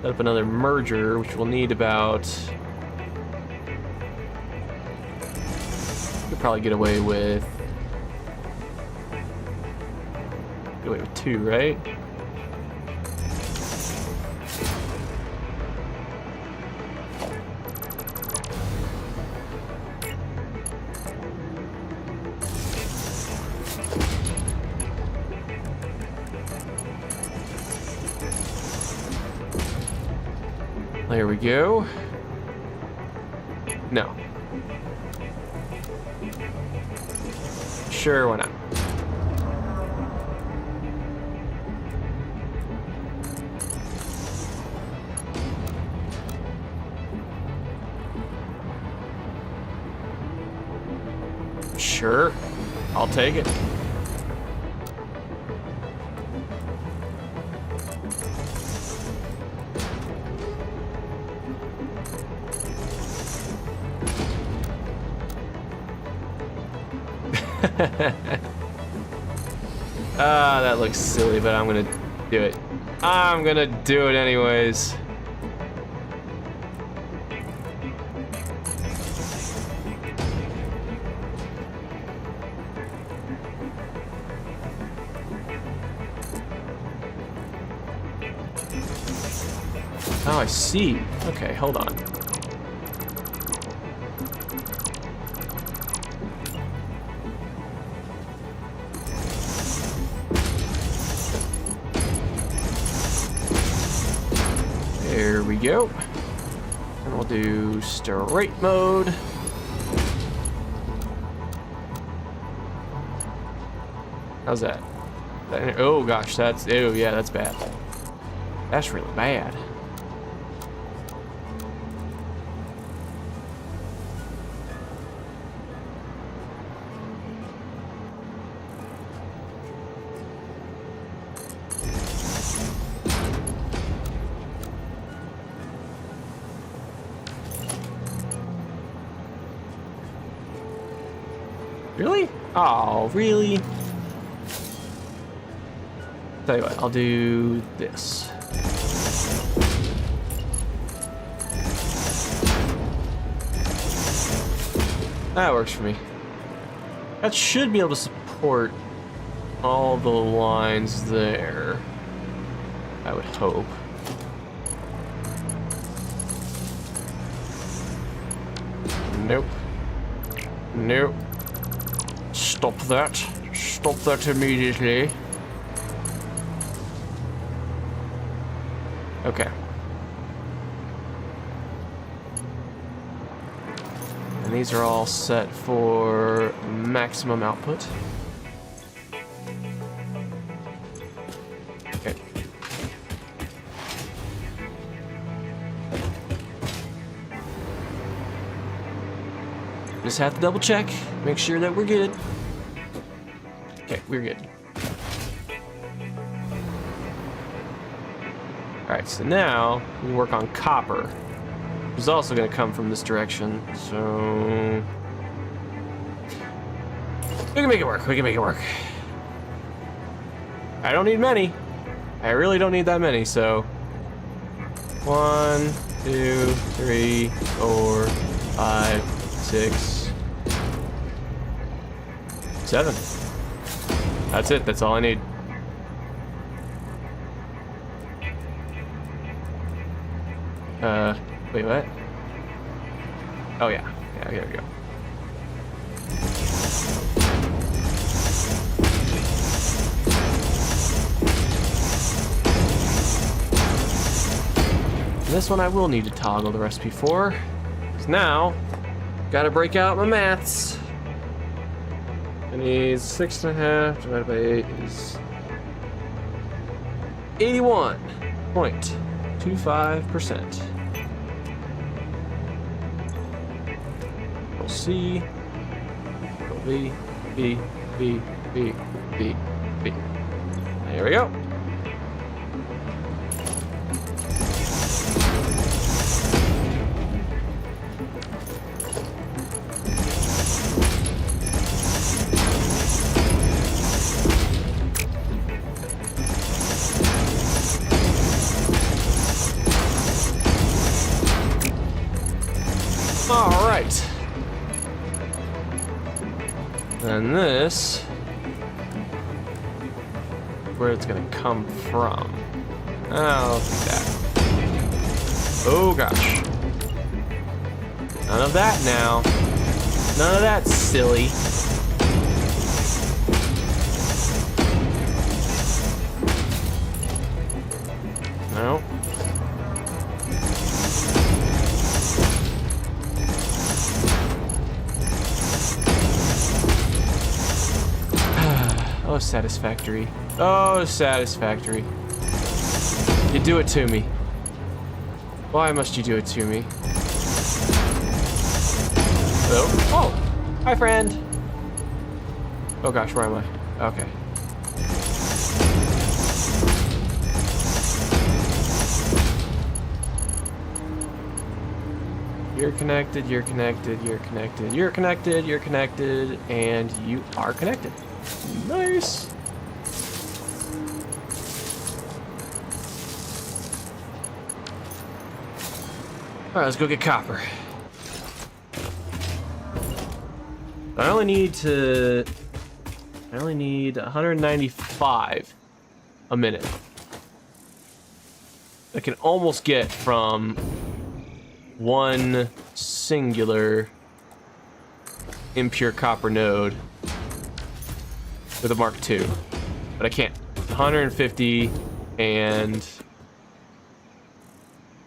set up another merger, which we'll need about. Could probably get away with two, right? There we go. No. Sure, why not? Sure, I'll take it. That looks silly, but I'm gonna do it. I'm gonna do it anyways. Oh, I see. Okay, hold on. There we go. And we'll do straight mode. How's that? Oh gosh, that's, oh yeah, that's bad. That's really bad. Really? Oh, really? Tell you what, I'll do this. That works for me. That should be able to support all the lines there, I would hope. Nope. Nope. Stop that. Stop that immediately. Okay. And these are all set for maximum output. Okay. Just have to double check, make sure that we're good. Okay, we're good. Alright, so now we can work on copper, which is also going to come from this direction, so we can make it work, we can make it work. I don't need many. I really don't need that many, so 1, 2, 3, 4, 5, 6, 7. That's it, that's all I need. Wait, what? Oh yeah, yeah, here we go. This one I will need to toggle the recipe for, because now, gotta break out my maths. I need 6.5 divided by 8 is 81.25%. Control C, Control V, V, V, V, V, V. There we go. All right. And this, where it's gonna come from. Oh, look at that. Oh gosh. None of that now. None of that, silly. No. Oh, Satisfactory. Oh, Satisfactory. You do it to me. Why must you do it to me? Hello? Oh, hi, friend. Oh gosh, where am I? Okay. You're connected, you're connected, you're connected, you're connected, you're connected, and you are connected. Nice. All right, let's go get copper. I only need 195 a minute. I can almost get from one singular impure copper node with a Mark II, but I can't. 150 and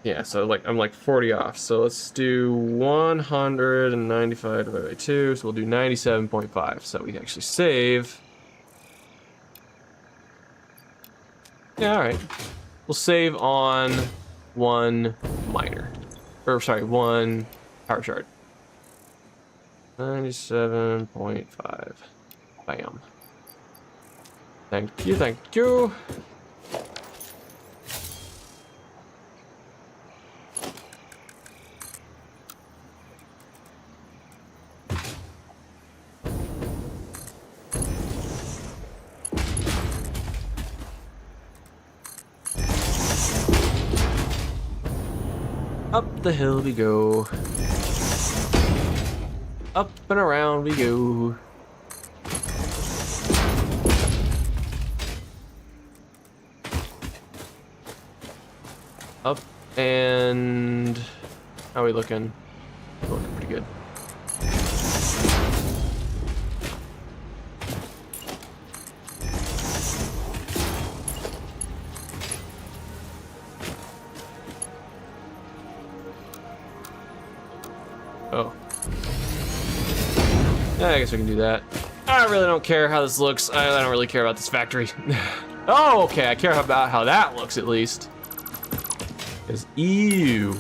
yeah, so like I'm like 40 off. So let's do 195 divided by 2. So we'll do 97.5. So we actually save. Yeah, all right. We'll save on one miner. Or sorry, one power shard. 97.5. Bam. Thank you, thank you. Up the hill we go. Up and around we go. Up and... how are we looking? We're looking pretty good. Oh. Yeah, I guess we can do that. I really don't care how this looks. I don't really care about this factory. Oh, okay, I care about how that looks at least. Because, ew.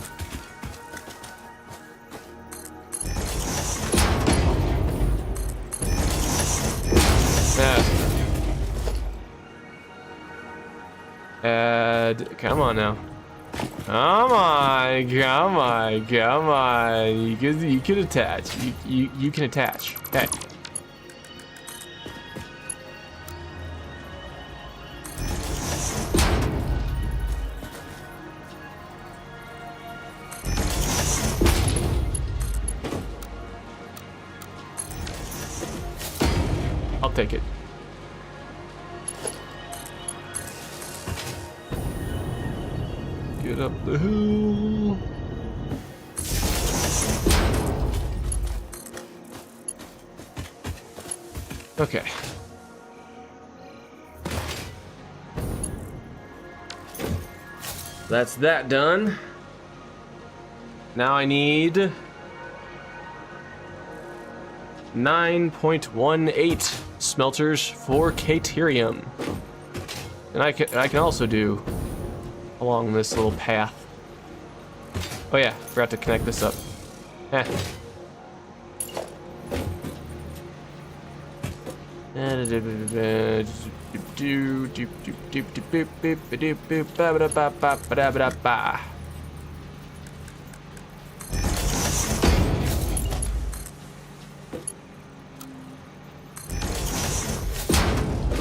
Add, come on now. Come on, come on, come on. You can attach. You can attach. Okay. I'll take it. Get up the hill. Okay. That's that done. Now I need 9.18 smelters for Caterium. And I can also do along this little path. Oh yeah, forgot to connect this up.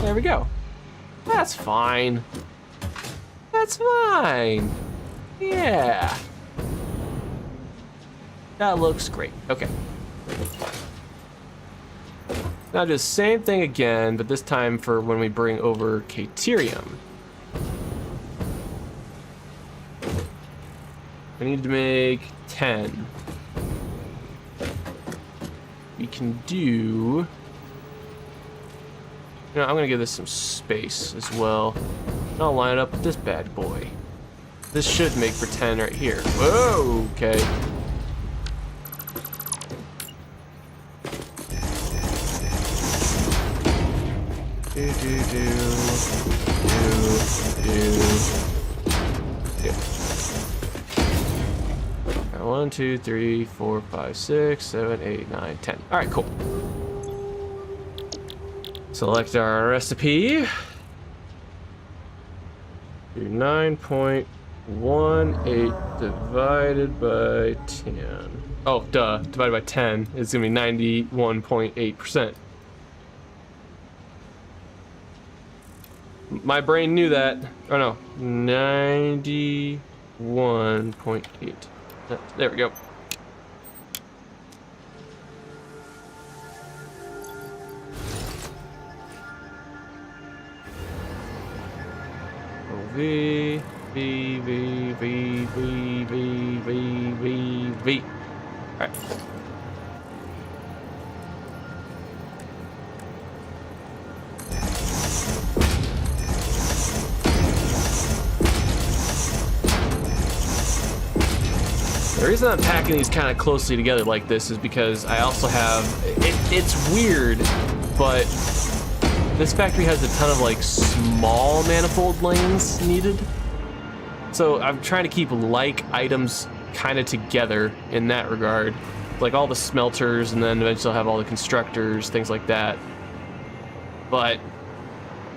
There we go. That's fine. That's fine. Yeah. That looks great. Okay. Now do the same thing again, but this time for when we bring over Caterium. I need to make 10. We can do... You know, I'm gonna give this some space as well. I'll line it up with this bad boy. This should make for 10 right here. Whoa, okay. 1, 2, 3, 4, 5, 6, 7, 8, 9, 10. All right, cool. Select our recipe. Do 9.18 divided by 10. Oh, duh. Divided by 10 is gonna be 91.8%. My brain knew that. Oh no, 91.8. There we go. V. All right. The reason I'm packing these kind of closely together like this is because I also have, it's weird, but this factory has a ton of like small manifold lanes needed. So I'm trying to keep like items kind of together in that regard. Like all the smelters, and then eventually I'll have all the constructors, things like that. But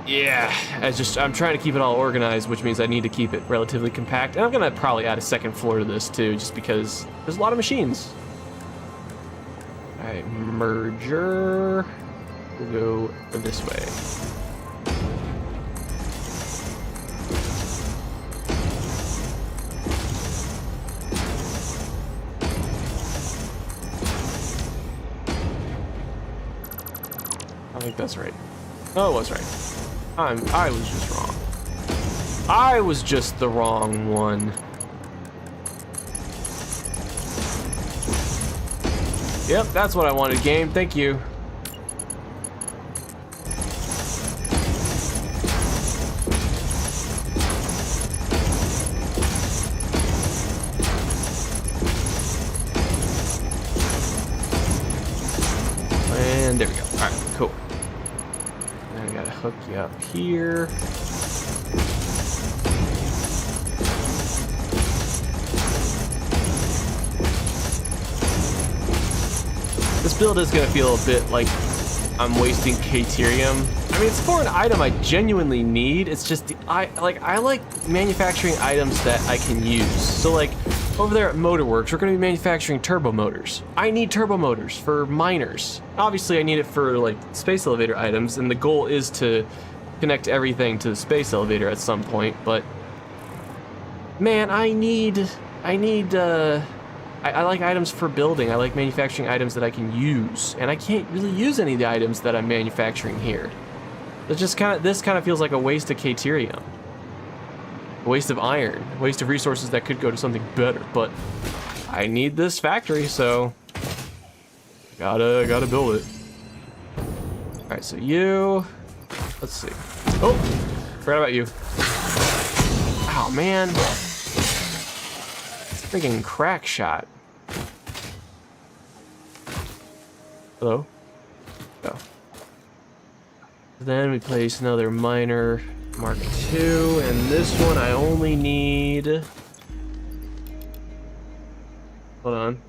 yeah, I'm trying to keep it all organized, which means I need to keep it relatively compact. And I'm gonna probably add a second floor to this too, just because there's a lot of machines. All right, merger. We'll go this way. I think that's right. Oh, it was right. I was just wrong. I was just the wrong one. Yep, that's what I wanted, game. Thank you. And there we go. All right, cool. Now I gotta hook you up here. This build is gonna feel a bit like I'm wasting Caterium. I mean, it's for an item I genuinely need. It's just I like manufacturing items that I can use. So like over there at Motorworks, we're gonna be manufacturing turbo motors. I need turbo motors for miners. Obviously, I need it for like space elevator items, and the goal is to connect everything to the space elevator at some point. But man, I like items for building. I like manufacturing items that I can use, and I can't really use any of the items that I'm manufacturing here. This kind of feels like a waste of Caterium, a waste of iron, a waste of resources that could go to something better. But I need this factory, so gotta build it. All right, so let's see. Oh, forgot about you. Oh man. Freaking crack shot. Hello? Oh. Then we place another miner Mark II, and this one I only need. Hold on.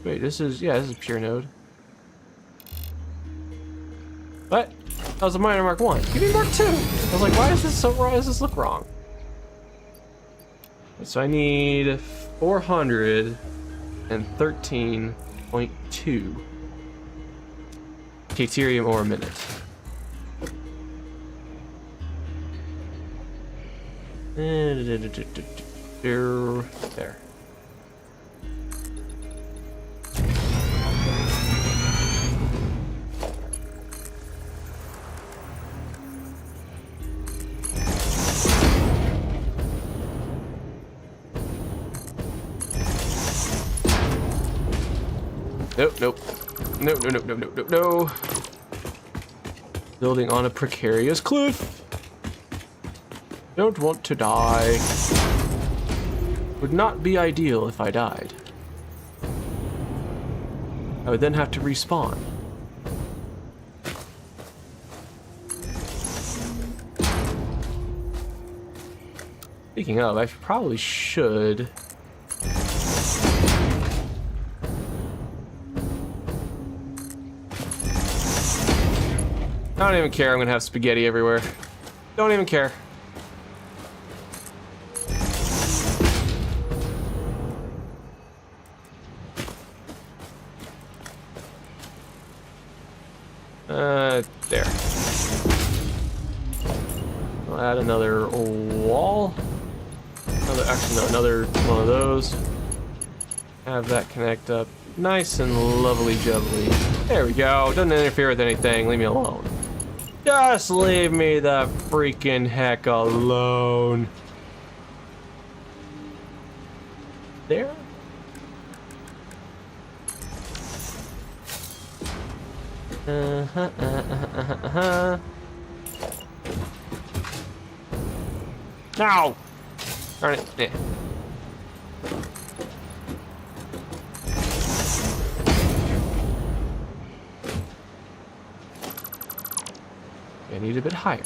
Wait, this is pure node. What? That was a miner Mark I. Give me Mark II. I was like, why is this so wrong? Why does this look wrong? So I need 413.2 Caterium ore a minute. There. Nope. No. Building on a precarious cliff. Don't want to die. Would not be ideal if I died. I would then have to respawn. Speaking of, I probably should. I don't even care. I'm gonna have spaghetti everywhere. Don't even care. There. I'll add another wall. Actually, no, another one of those. Have that connect up nice and lovely jubbly. There we go. Doesn't interfere with anything. Leave me alone. Just leave me the freaking heck alone. There. Ow! Darn it. Yeah. I need a bit higher.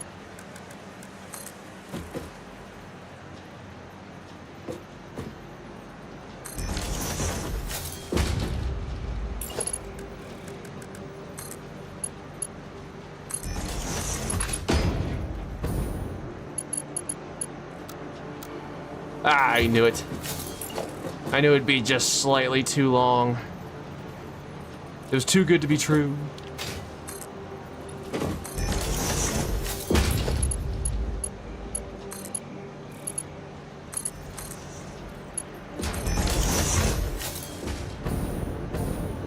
Ah, I knew it. I knew it'd be just slightly too long. It was too good to be true.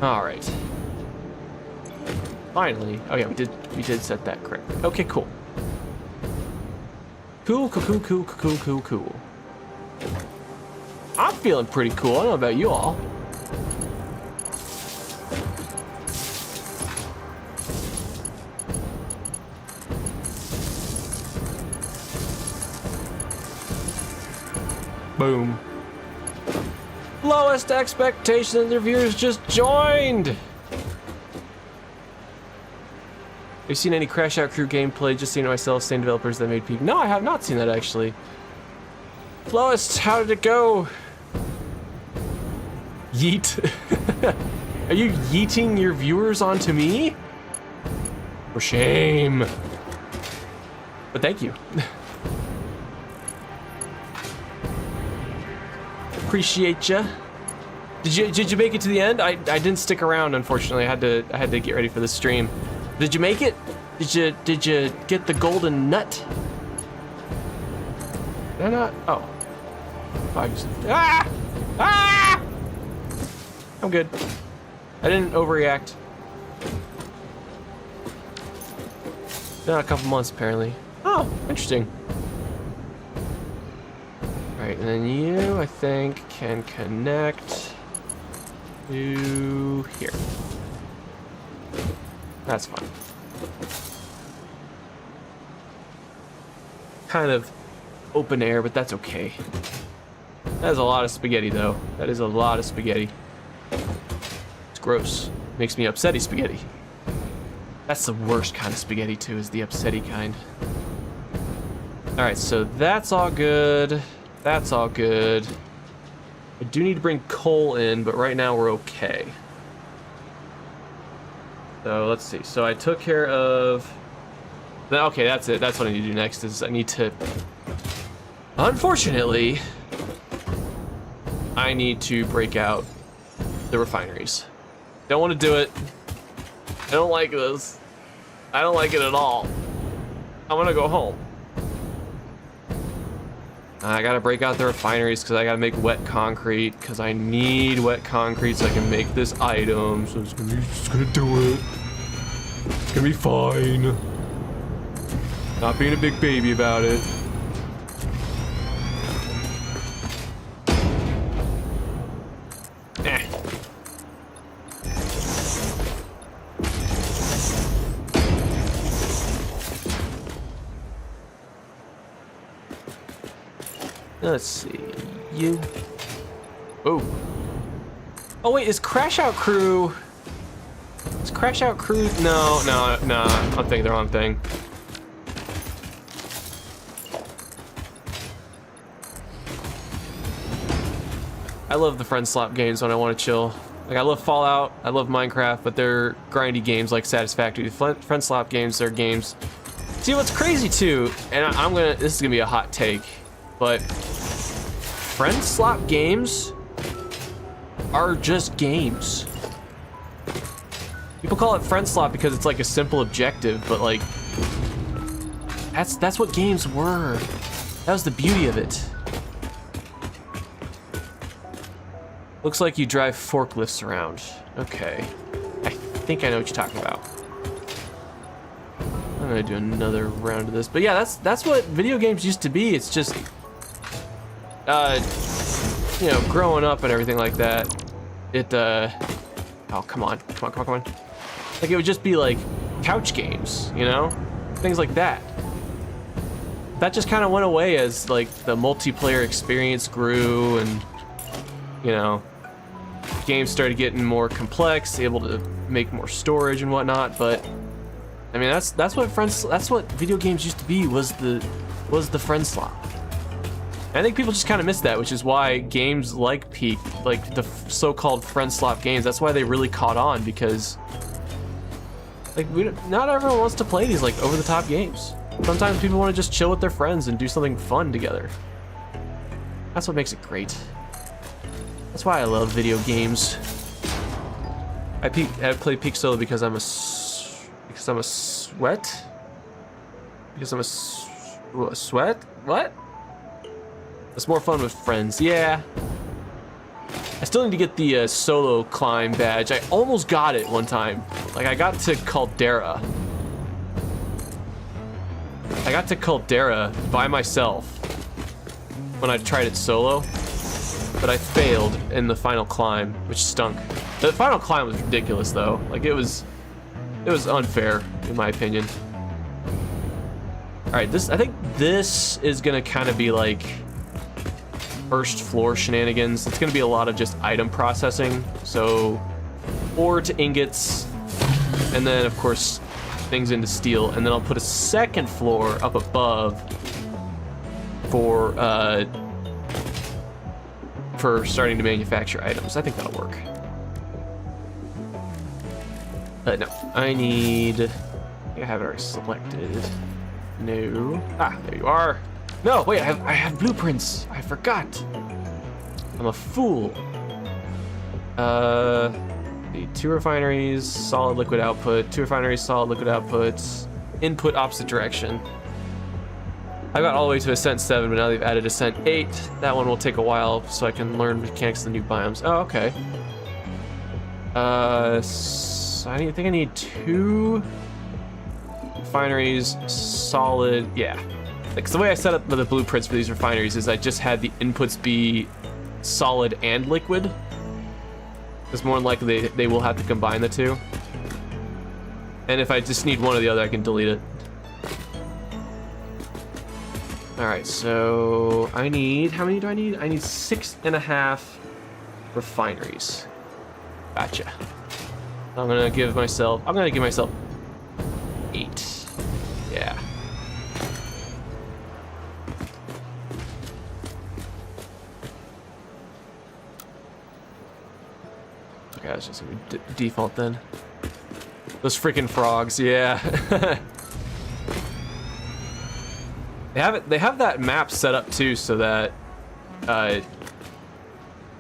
All right. Finally. Oh yeah, we did set that correctly. Okay, cool. Cool. I'm feeling pretty cool. I don't know about you all. Boom. Lowest expectations reviewers just joined. Have you seen any Crash Out Crew gameplay? Just seen it myself, same developers that made Peak. No, I have not seen that actually. Lowest, how did it go? Yeet. Are you yeeting your viewers onto me? For shame. But thank you. Appreciate ya. Did you make it to the end? I didn't stick around, unfortunately. I had to get ready for the stream. Did you make it? Did you get the golden nut? Did I not? Oh. Ah! I'm good. I didn't overreact. Been a couple months apparently. Oh, interesting. Alright, and then you, I think, can connect to here. That's fine. Kind of open air, but that's okay. That is a lot of spaghetti, though. That is a lot of spaghetti. It's gross. Makes me upsetty spaghetti. That's the worst kind of spaghetti, too, is the upsetty kind. Alright, so that's all good. That's all good. I do need to bring coal in, but right now we're okay. So let's see. So I took care of... Okay, that's it. That's what I need to do next, is I need to... Unfortunately, I need to break out the refineries. Don't want to do it. I don't like this. I don't like it at all. I want to go home. I gotta break out the refineries because I gotta make wet concrete because I need wet concrete so I can make this item. So it's gonna do it. It's gonna be fine. Not being a big baby about it. Let's see, you. Oh. Oh wait, is Crash Out Crew? Is Crash Out Crew? No. I'm thinking the wrong thing. I love the friend slop games when I want to chill. Like, I love Fallout, I love Minecraft, but they're grindy games like Satisfactory. The friend slop games are games. See, what's crazy too, and this is gonna be a hot take, but friend slop games are just games. People call it friend slop because it's like a simple objective, but like, that's what games were. That was the beauty of it. Looks like you drive forklifts around. Okay. I think I know what you're talking about. I'm gonna do another round of this. But yeah, that's what video games used to be. It's just, you know, growing up and everything like that. Oh, come on. Like, it would just be like couch games, you know? Things like that. That just kind of went away as like the multiplayer experience grew and, you know, games started getting more complex, able to make more storage and whatnot. But I mean, that's what video games used to be, was the friend slop. And I think people just kind of miss that, which is why games like Peak, like the so-called friend slop games, that's why they really caught on, because like not everyone wants to play these like over-the-top games. Sometimes people want to just chill with their friends and do something fun together. That's what makes it great. That's why I love video games. I play Peak Solo because I'm a sweat? Because I'm a sweat? What? It's more fun with friends. Yeah. I still need to get the solo climb badge. I almost got it one time. Like, I got to Caldera. I got to Caldera by myself when I tried it solo, but I failed in the final climb, which stunk. The final climb was ridiculous though. Like, it was unfair in my opinion. All right, I think this is gonna kind of be like first floor shenanigans. It's gonna be a lot of just item processing. So ore to ingots, and then of course things into steel, and then I'll put a second floor up above for starting to manufacture items. I think that'll work. No, I think I have it already selected. No. Ah, there you are. No, wait, I have blueprints. I forgot. I'm a fool. The 2 refineries, solid liquid output. 2 refineries, solid liquid output. Input opposite direction. I got all the way to Ascent 7, but now they've added Ascent 8. That one will take a while, so I can learn mechanics of the new biomes. Oh, okay. So I think I need 2 refineries, solid, yeah. Because the way I set up the blueprints for these refineries is I just had the inputs be solid and liquid. Because more than likely they will have to combine the 2. And if I just need one or the other, I can delete it. Alright, so I need, how many do I need? I need 6.5 refineries. Gotcha. I'm gonna give myself 8. Yeah. Okay, that's just gonna be default then. Those freaking frogs, yeah. They have that map set up too, so that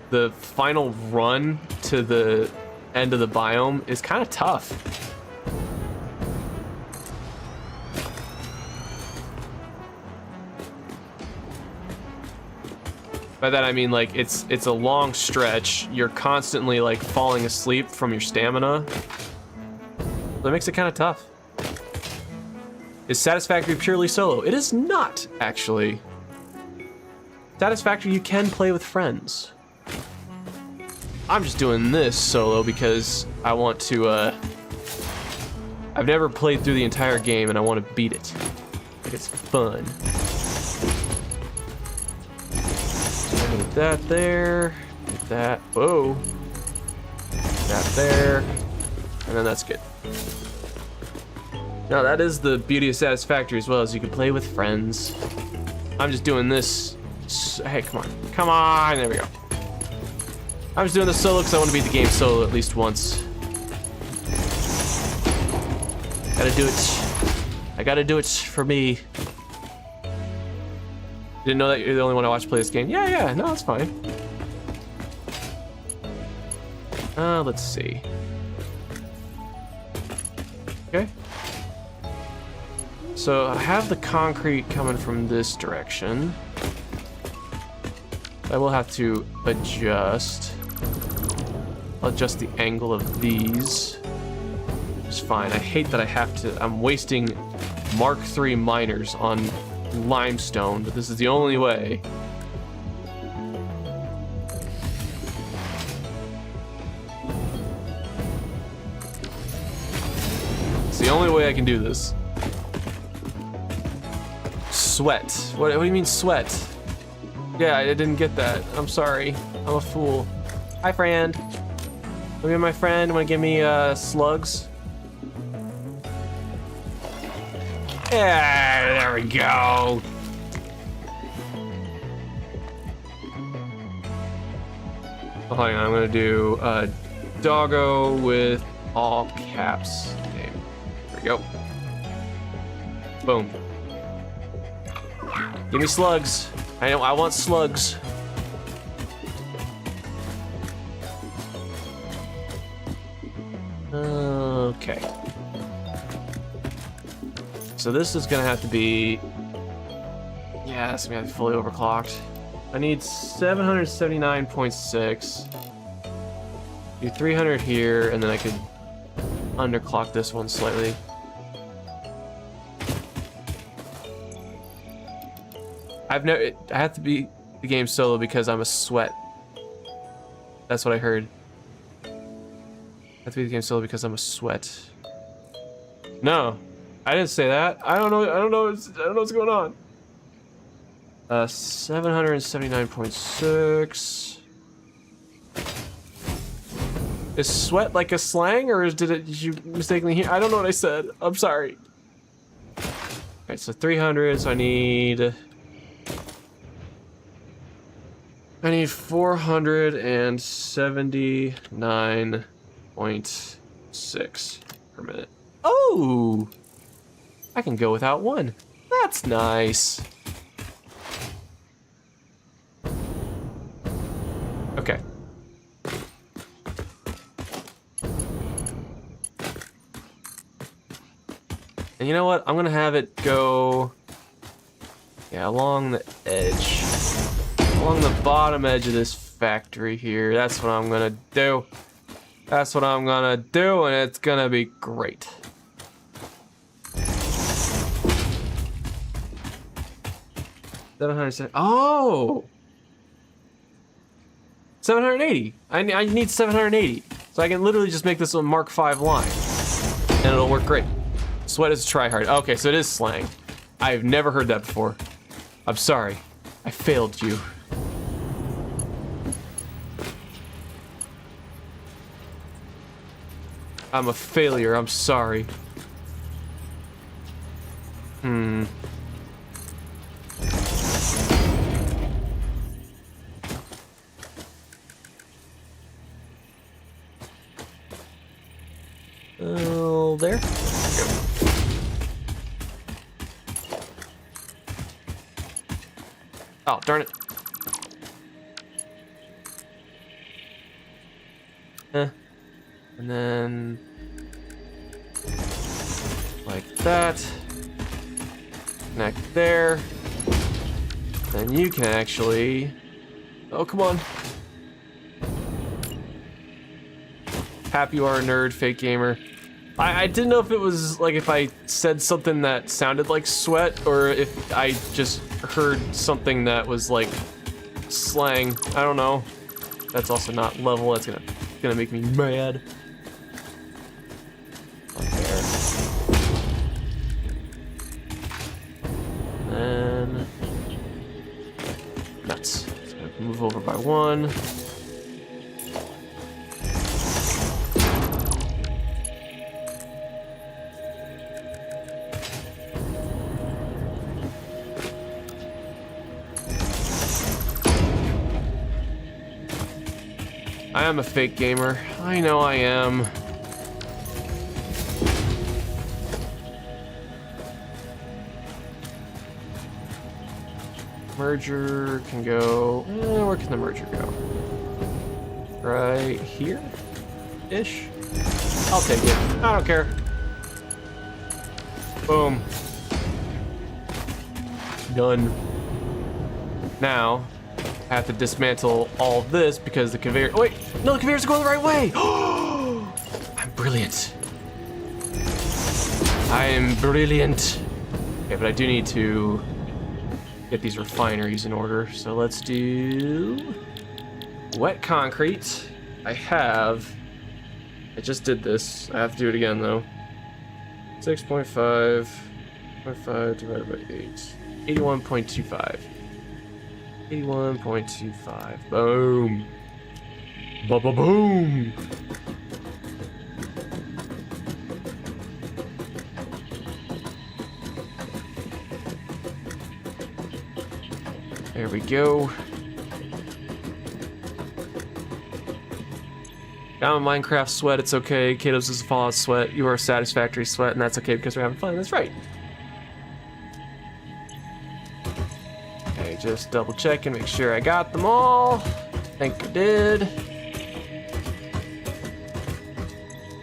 the final run to the end of the biome is kind of tough. By that I mean, like, it's a long stretch. You're constantly like falling asleep from your stamina. That makes it kind of tough. Is Satisfactory purely solo? It is not, actually. Satisfactory you can play with friends. I'm just doing this solo because I want to, I've never played through the entire game and I want to beat it. Like, it's fun. Put that there, put that, whoa. Put that there, and then that's good. Now that is the beauty of Satisfactory as well, as you can play with friends. I'm just doing this, hey, come on, there we go. I'm just doing the solo because I want to beat the game solo at least once. Gotta do it. I gotta do it for me. Didn't know that you're the only one I watch play this game. Yeah, no, it's fine. Let's see. Okay. So I have the concrete coming from this direction. I will have to adjust. I'll adjust the angle of these. It's fine. I hate that I have to. I'm wasting Mark III miners on limestone, but this is the only way. It's the only way I can do this. Sweat. What do you mean sweat? Yeah, I didn't get that. I'm sorry. I'm a fool. Hi, friend. Look at my friend. Want to give me slugs? Yeah, there we go. Oh, hang on, I'm gonna do doggo with all caps name. There we go. Boom. Give me slugs. I want slugs. Okay. So this is gonna have to be, yeah, that's gonna have to be fully overclocked. I need 779.6. Do 300 here, and then I could underclock this one slightly. I have to beat the game solo because I'm a sweat. That's what I heard. I have to beat the game solo because I'm a sweat. No. I didn't say that. I don't know what's going on. 779.6. Is sweat like a slang, or did you mistakenly hear? I don't know what I said. I'm sorry. Okay, so 300. So I need 479.6 per minute. Oh! I can go without one. That's nice. Okay. And you know what? I'm gonna have it go, yeah, along the edge. Along the bottom edge of this factory here. That's what I'm gonna do. That's what I'm gonna do, and it's gonna be great. Oh! 780. I need 780. So I can literally just make this a Mark V line. And it'll work great. Sweat is tryhard. Okay, so it is slang. I've never heard that before. I'm sorry. I failed you. I'm a failure. I'm sorry. There. Oh, darn it. And then like that. Connect there. Then you can actually, oh, come on. Happy you are a nerd, fake gamer. I didn't know if it was like if I said something that sounded like sweat or if I just heard something that was like slang. I don't know. That's also not level. That's gonna make me mad. Up there. And nuts. Just gonna move over by one. I am a fake gamer. I know I am. Merger can go, where can the merger go? Right here-ish? I'll take it, I don't care. Boom. Done. Now, I have to dismantle all of this because the conveyor, oh wait, no, the conveyors are going the right way. I'm brilliant. I am brilliant. Okay, but I do need to get these refineries in order. So let's do wet concrete. I just did this. I have to do it again though. 6.5 divided by 8. 81.25. 81.25. Boom. Ba-ba-boom. There we go. I'm a Minecraft sweat, it's okay. Kato's is a Fallout sweat. You are a Satisfactory sweat, and that's okay because we're having fun. That's right. Okay, just double check and make sure I got them all. Think I did.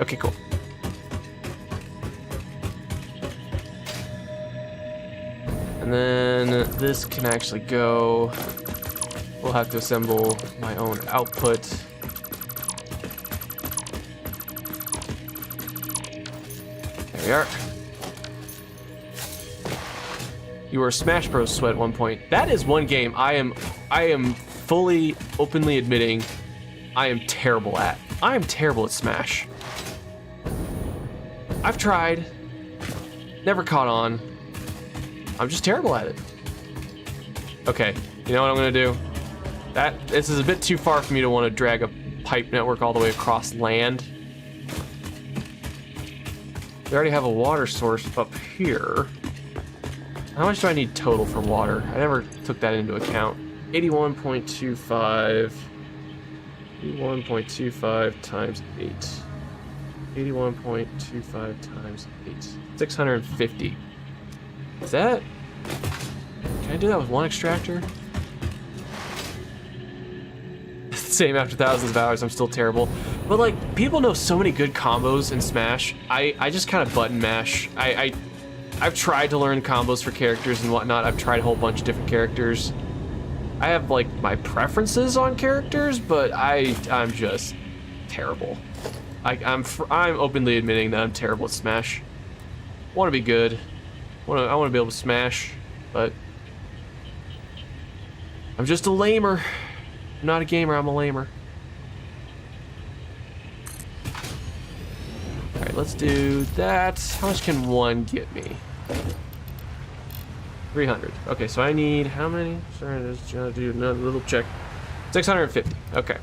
Okay, cool. And then this can actually go. We'll have to assemble my own output. There we are. You were a Smash Bros. Sweat at one point. That is one game I am fully, openly admitting I am terrible at. I am terrible at Smash. I've tried, never caught on. I'm just terrible at it. Okay, you know what I'm gonna do? This is a bit too far for me to want to drag a pipe network all the way across land. We already have a water source up here. How much do I need total for water? I never took that into account. 81.25. 81.25 times 8. 81.25 times 8. 650. Is that... Can I do that with one extractor? Same after thousands of hours, I'm still terrible. But like, people know so many good combos in Smash. I just kind of button mash. I've tried to learn combos for characters and whatnot. I've tried a whole bunch of different characters. I have like my preferences on characters, but I'm just terrible. I'm openly admitting that I'm terrible at Smash. Want to be good. I want to be able to smash, but I'm just a lamer. I'm not a gamer, I'm a lamer. Alright, let's do that. How much can one get me? 300. Okay, so I need how many? Sorry, just trying to do another little check. 650. Okay.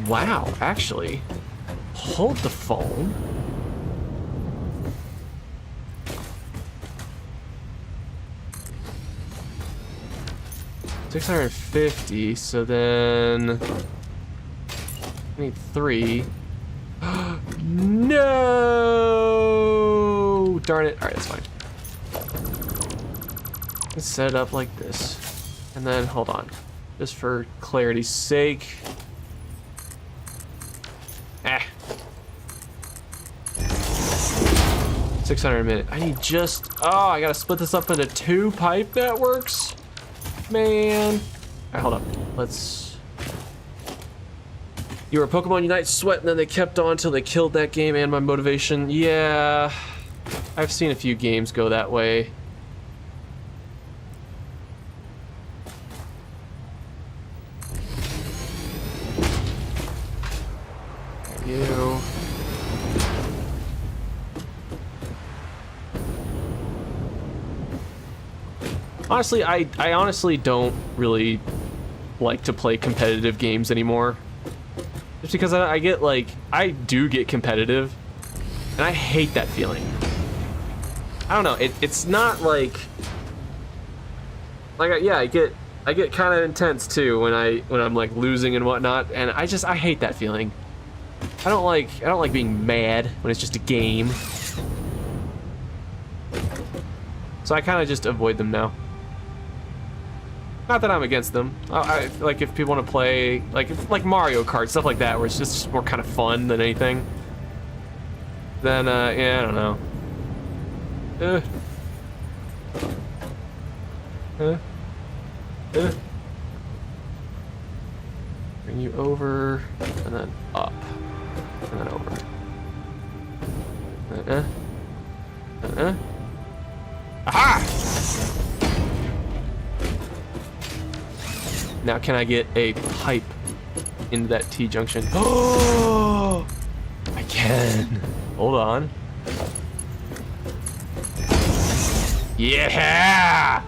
Wow, actually, hold the phone. $650, so then I need 3. No! Darn it. Alright, that's fine. Let's set it up like this. And then, hold on. Just for clarity's sake. 600 a minute. I need just... Oh, I gotta split this up into 2 pipe networks? Man. Alright, hold up. Let's... You were a Pokemon Unite sweat, and then they kept on until they killed that game and my motivation. Yeah. I've seen a few games go that way. You. Honestly, I honestly don't really like to play competitive games anymore. Just because I get like, I do get competitive, and I hate that feeling. I don't know, it's not like yeah, I get kind of intense too when I'm like losing and whatnot, and I hate that feeling. I don't like being mad when it's just a game. So I kind of just avoid them now. Not that I'm against them. I like if people want to play like Mario Kart, stuff like that, where it's just more kind of fun than anything. Then yeah, I don't know. Bring you over, and then up, and then over. Aha! Now can I get a pipe into that T-junction? Oh! I can. Hold on. Yeah!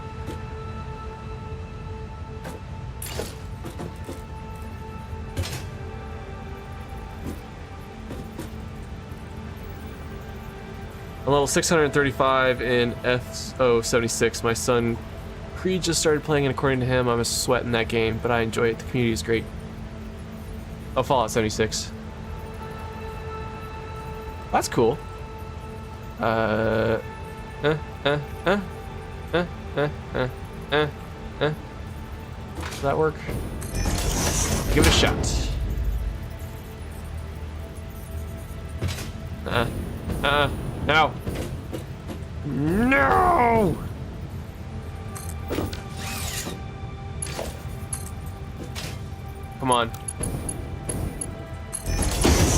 I'm level 635 in FO76. My son Creed just started playing, and according to him, I'm a sweat in that game, but I enjoy it. The community is great. Oh, Fallout 76. That's cool. Does that work? Give it a shot. No. No! Come on.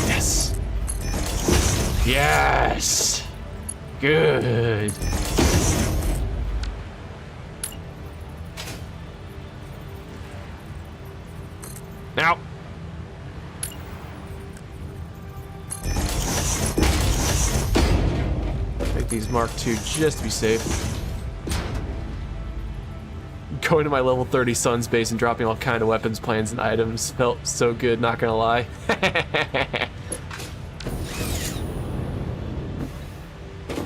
Yes. Yes. Good. Now. Take these Mark II just to be safe. Going to my level 30 son's base and dropping all kind of weapons, plans, and items felt so good, not gonna lie.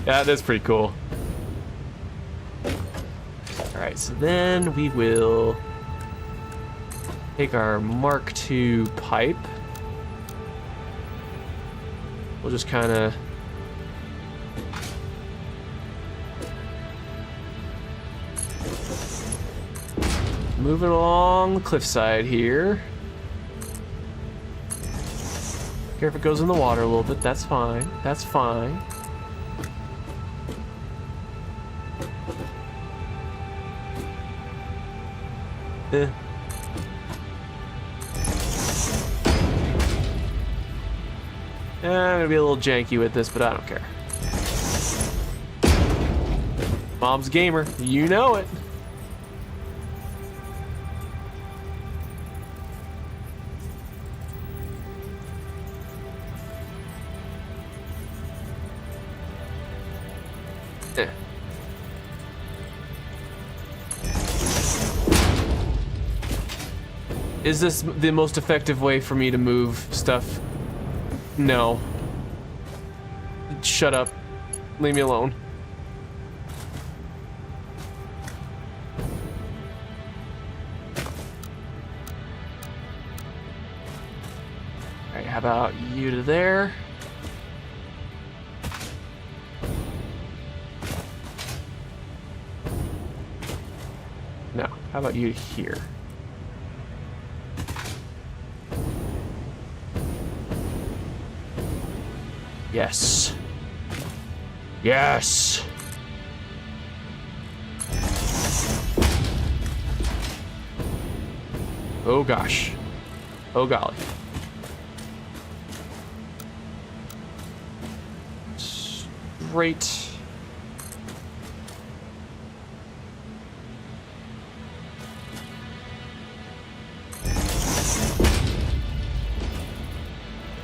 Yeah, that's pretty cool. Alright, so then we will take our Mark II pipe. We'll just kind of moving along the cliffside here. Care if it goes in the water a little bit, that's fine. That's fine. I'm gonna be a little janky with this, but I don't care. Mom's gamer, you know it. Is this the most effective way for me to move stuff? No. Shut up. Leave me alone. Alright, how about you to there? No, how about you here? Yes. Yes. Oh gosh. Oh golly. Straight.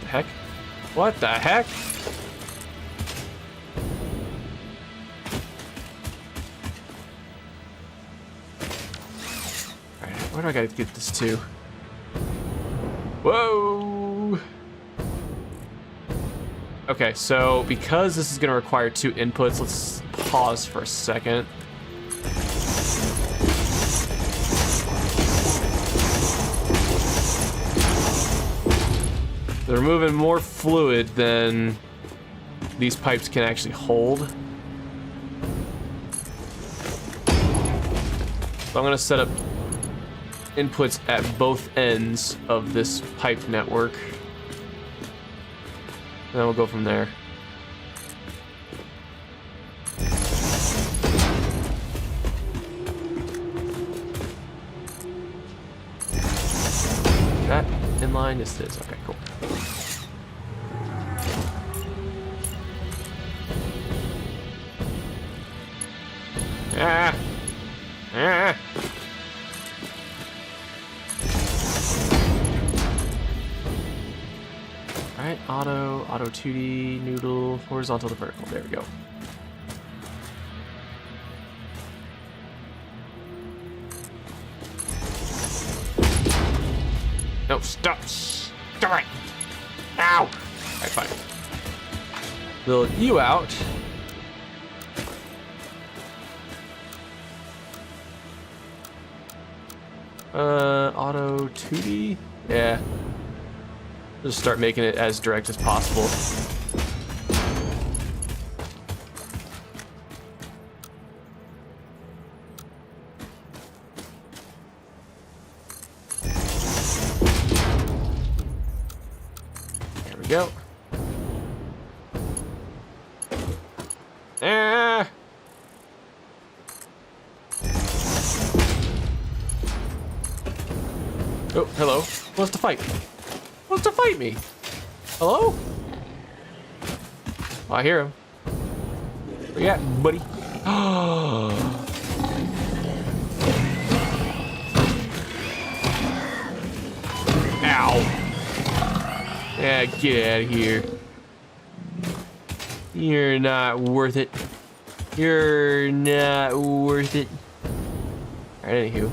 The heck? What the heck? Where do I gotta get this to? Whoa! Okay, so because this is gonna require 2 inputs, let's pause for a second. They're moving more fluid than these pipes can actually hold. So I'm gonna set up inputs at both ends of this pipe network. And then we'll go from there. That inline is this. Okay, cool. Ah! Ah! Alright, auto 2D, noodle, horizontal to vertical. There we go. No, stop! Stop it! Ow! Alright, fine. Build you out. Auto 2D? Yeah. Just start making it as direct as possible. There we go. Ah! Oh, hello. Who wants to fight? Who wants to fight me? Hello? Oh, I hear him. Where you at, buddy? Ow. Yeah, get out of here. You're not worth it. You're not worth it. Alright, anywho.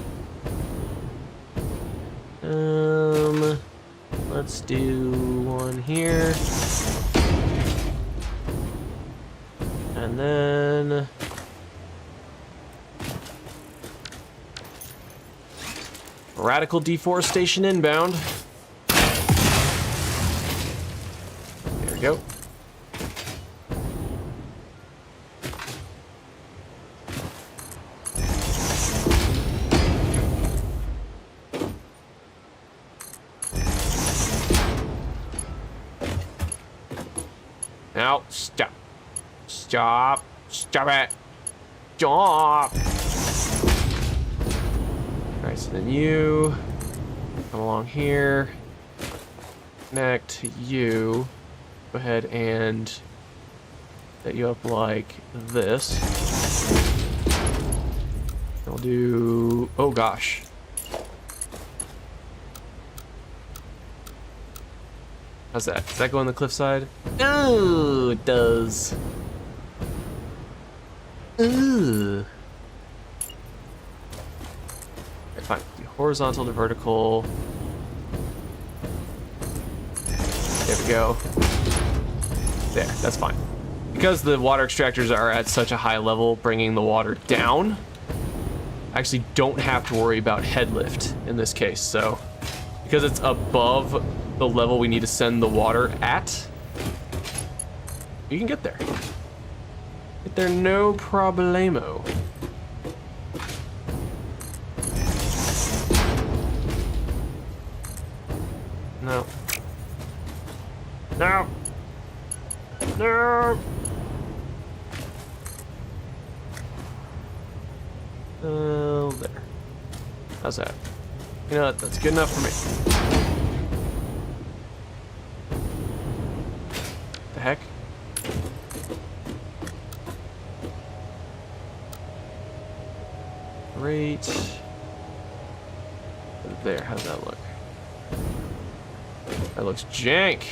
Let's do one here. And then radical deforestation inbound. There we go. Now, stop. Stop. Stop it. Stop. Alright, so then you come along here. Connect to you. Go ahead and set you up like this. I'll do, oh gosh. How's that? Does that go on the cliffside? Oh, it does. Ooh. Okay, fine. Do horizontal to vertical. There we go. There, that's fine. Because the water extractors are at such a high level, bringing the water down, I actually don't have to worry about head lift in this case. So, because it's above the level we need to send the water at, you can get there. Get there no problemo. No. No. No. Oh, there. How's that? You know what? That's good enough for me. The heck? Great. There, how's that look? That looks jank.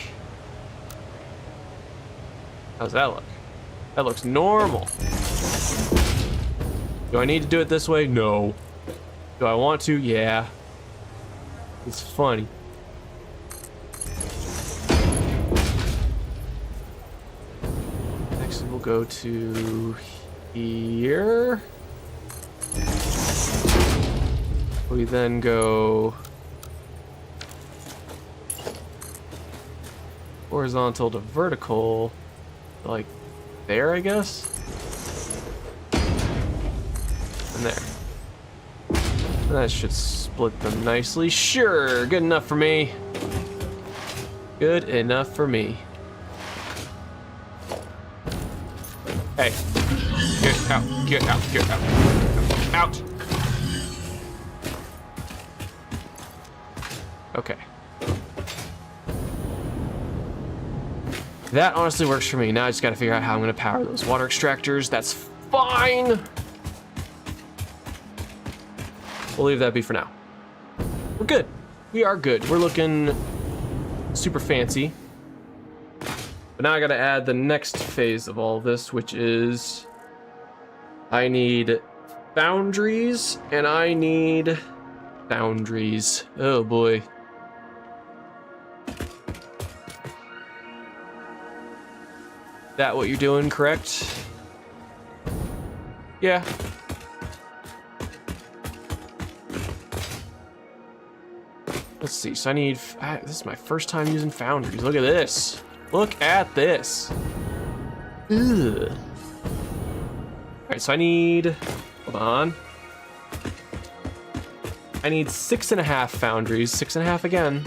How's that look? That looks normal. Do I need to do it this way? No. Do I want to? Yeah. It's funny. Next we'll go to here. We then go horizontal to vertical, like there, I guess. And there. That should split them nicely. Sure, good enough for me. Good enough for me. Hey, get out, get out, get out, out. Okay. That honestly works for me. Now I just gotta figure out how I'm gonna power those water extractors. That's fine. We'll leave that be for now. We're good. We are good. We're looking super fancy. But now I gotta add the next phase of all this, which is I need foundries and I need boundaries. Oh boy. That what you're doing, correct? Yeah. Let's see, so I need, this is my first time using foundries. Look at this. Look at this. Ugh. All right, so I need, hold on. I need 6.5 foundries, 6.5 again.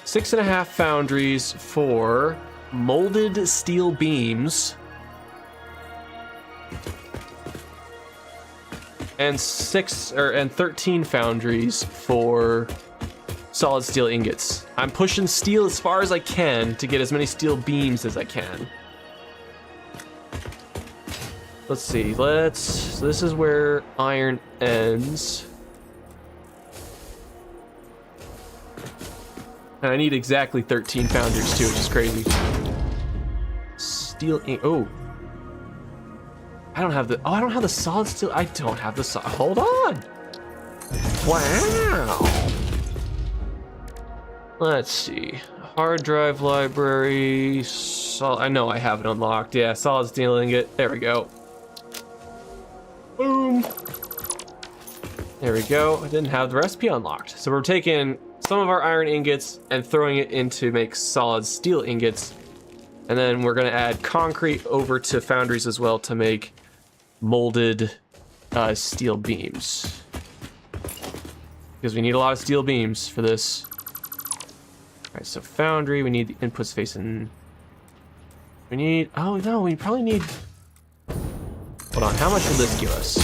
6.5 foundries for molded steel beams. And 13 foundries for solid steel ingots. I'm pushing steel as far as I can to get as many steel beams as I can. Let's see, so this is where iron ends. And I need exactly 13 foundries too, which is crazy. Steel ink, oh. I don't have the solid steel. I don't have the solid. Hold on. Wow. Let's see. Hard drive library. I know I have it unlocked. Yeah, solid steel ingot. There we go. Boom. There we go. I didn't have the recipe unlocked. So we're taking some of our iron ingots and throwing it in to make solid steel ingots. And then we're gonna add concrete over to foundries as well to make molded steel beams. Because we need a lot of steel beams for this. All right, so foundry, we need the inputs facing. We need, oh no, we probably need, hold on, how much will this give us?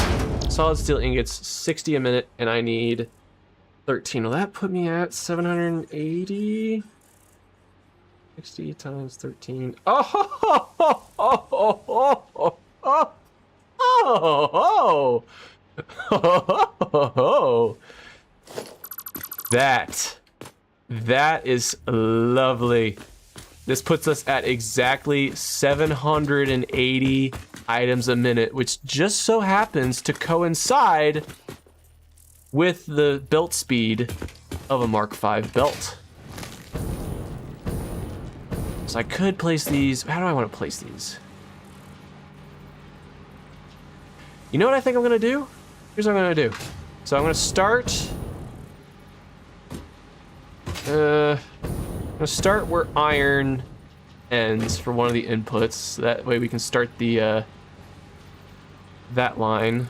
Solid steel ingots, 60 a minute, and I need 13. Will that put me at 780? 60 times 13. Oh, ho, ho, ho, ho, ho, ho, ho. Oh, oh, that is lovely. This puts us at exactly 780 items a minute, which just so happens to coincide with the belt speed of a Mark V belt. So I could place these. How do I want to place these? You know what I think I'm gonna do? Here's what I'm gonna do. So I'm gonna start. I'm gonna start where iron ends for one of the inputs. So that way we can start the that line.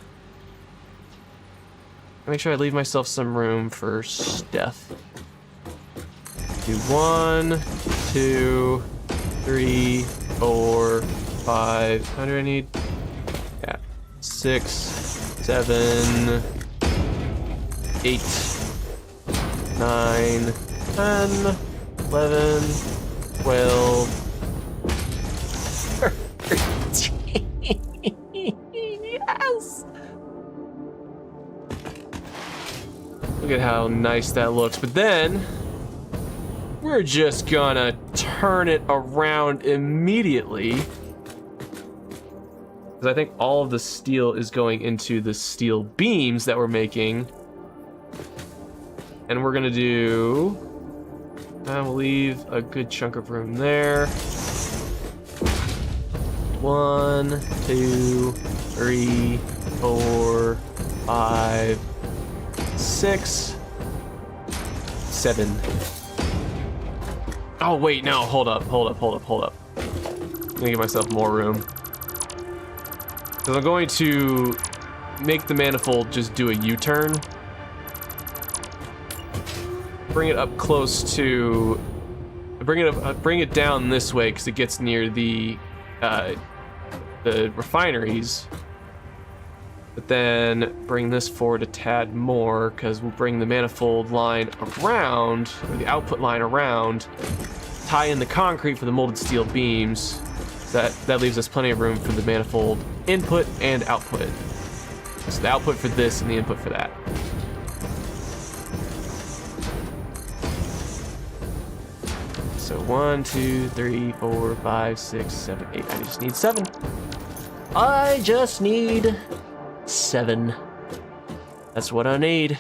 Make sure I leave myself some room for stuff. Do 1, 2, 3, 4, 5. How do I need? 6, 7, 8, 9, 10, 11, 12, 13. Yes! Look at how nice that looks. But then, we're just gonna turn it around immediately. Because I think all of the steel is going into the steel beams that we're making. And we're gonna do, we'll leave a good chunk of room there. 1, 2, 3, 4, 5, 6, 7. Oh, wait, no, hold up. I'm gonna give myself more room. Because I'm going to make the manifold just do a U-turn. Bring it up close to... Bring it down this way because it gets near the refineries. But then bring this forward a tad more because we'll bring the manifold line around, or the output line around, tie in the concrete for the molded steel beams. That leaves us plenty of room for the manifold input and output. So the output for this and the input for that. So 1, 2, 3, 4, 5, 6, 7, 8. I just need 7. I just need 7. That's what I need.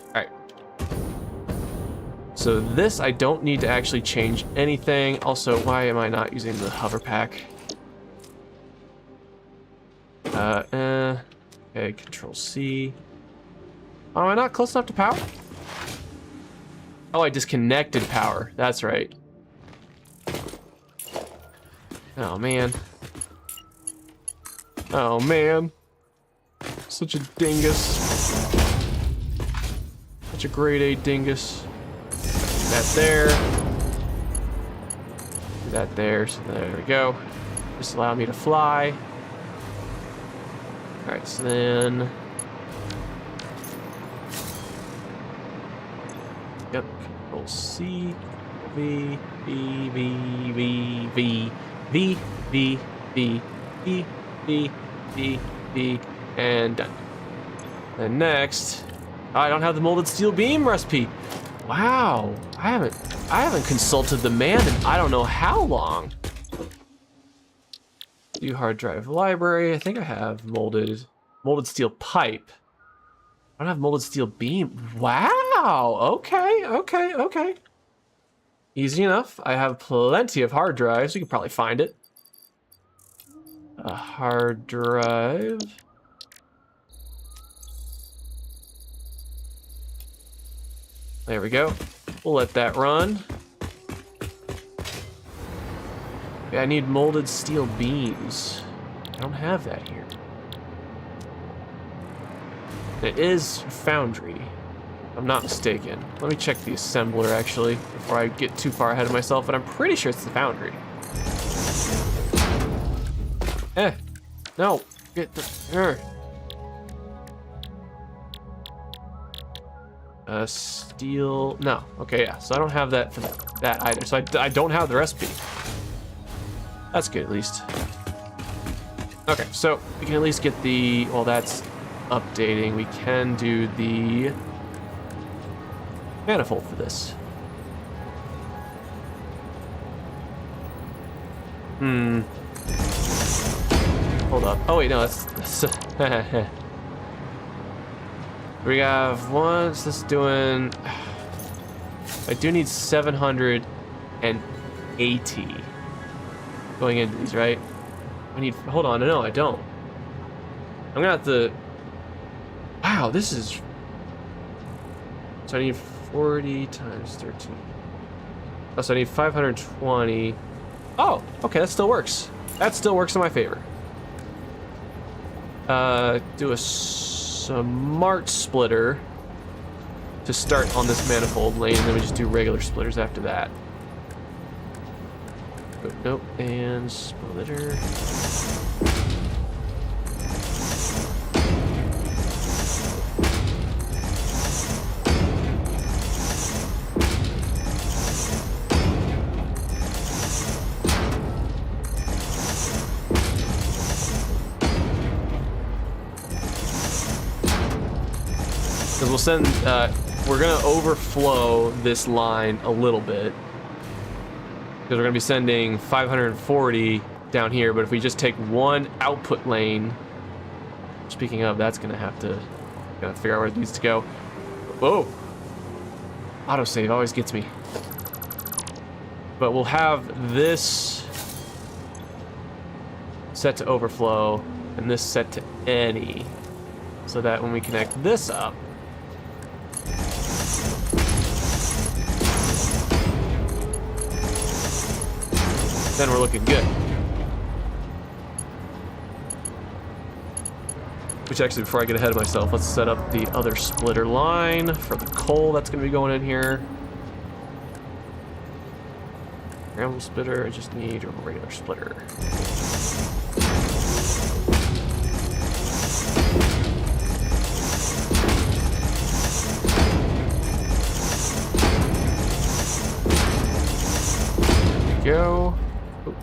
Alright. So this, I don't need to actually change anything. Also, why am I not using the hover pack? Okay, Control C. Oh, am I not close enough to power? Oh, I disconnected power. That's right. Oh, man. Oh, man. Such a dingus. Such a grade A dingus. That there. Do that there. So there we go. Just allow me to fly. Alright, so then... Yep, Control C, V, V, V, V, V, V, V, V, V, V, V, V, and done. And next, I don't have the molded steel beam recipe. Wow, I haven't consulted the man in I don't know how long. Do hard drive library. I think I have molded steel pipe. I don't have molded steel beam. Wow. Okay. Easy enough. I have plenty of hard drives. You can probably find it. A hard drive. There we go. We'll let that run. Okay, I need molded steel beams. I don't have that here. It is Foundry, if I'm not mistaken. Let me check the assembler, actually, before I get too far ahead of myself, but I'm pretty sure it's the Foundry. No, get the... Steel, no, okay, yeah, so I don't have that for that either, so I don't have the recipe. That's good, at least. Okay, so we can at least get the, well, that's updating. We can do the manifold for this. Hold up. Oh wait, no, that's we have once this doing. I do need 780 going into these, right? I need. Hold on, no, I don't. I'm gonna have to. Wow, this is. So I need 40 times 13. Oh, so I need 520. Oh, okay, that still works. That still works in my favor. Do a smart splitter to start on this manifold lane, and then we just do regular splitters after that. Oh, nope, and splitter. We'll send, we're gonna overflow this line a little bit because we're gonna be sending 540 down here, but if we just take one output lane, speaking of, that's gonna have to figure out where it needs to go. Whoa! Autosave always gets me. But we'll have this set to overflow and this set to any, so that when we connect this up, then we're looking good. Which actually, before I get ahead of myself, let's set up the other splitter line for the coal that's gonna be going in here. Scramble splitter, I just need a regular splitter. There we go. Ooh.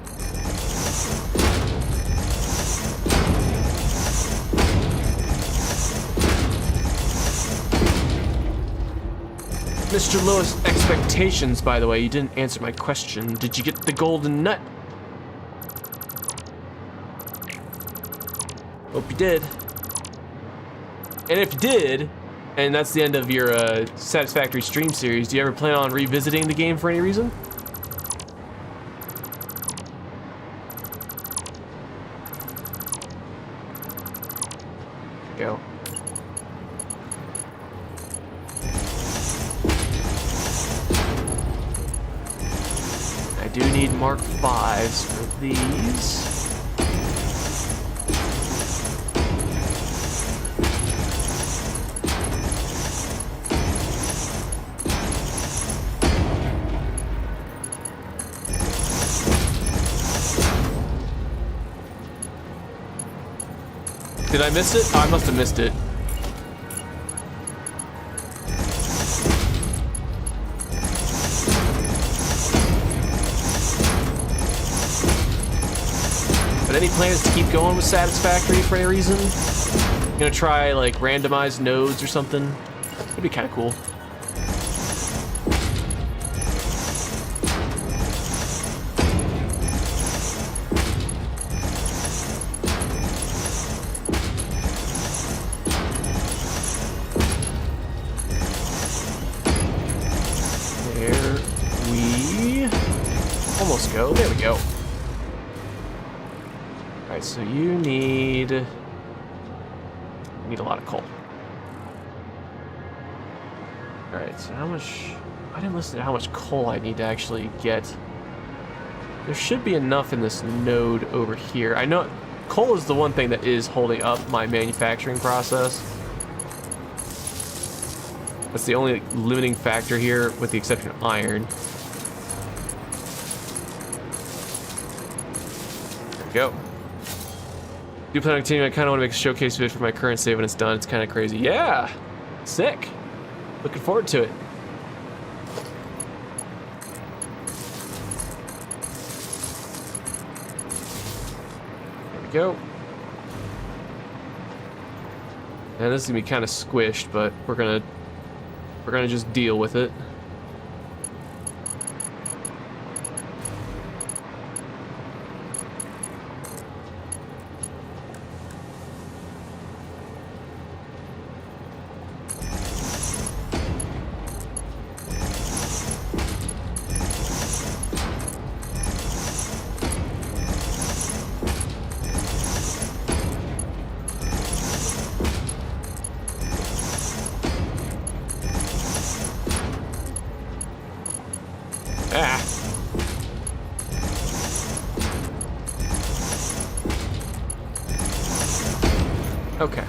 Mr. Lowest Expectations, by the way, you didn't answer my question. Did you get the golden nut? Hope you did. And if you did, and that's the end of your Satisfactory stream series, do you ever plan on revisiting the game for any reason? Go. I do need Mark 5s for these. Did I miss it? Oh, I must have missed it. But any plans to keep going with Satisfactory for any reason? You gonna try like randomized nodes or something? That'd be kind of cool. There we almost go. There we go. Alright, so you need a lot of coal. Alright, so how much... I didn't listen to how much coal I need to actually get. There should be enough in this node over here. I know coal is the one thing that is holding up my manufacturing process. That's the only limiting factor here, with the exception of iron. There we go. Do plan on continuing. I kind of want to make a showcase vid for my current save when it's done. It's kind of crazy. Yeah, sick. Looking forward to it. There we go. And this is gonna be kind of squished, but we're gonna just deal with it. Ah. Okay.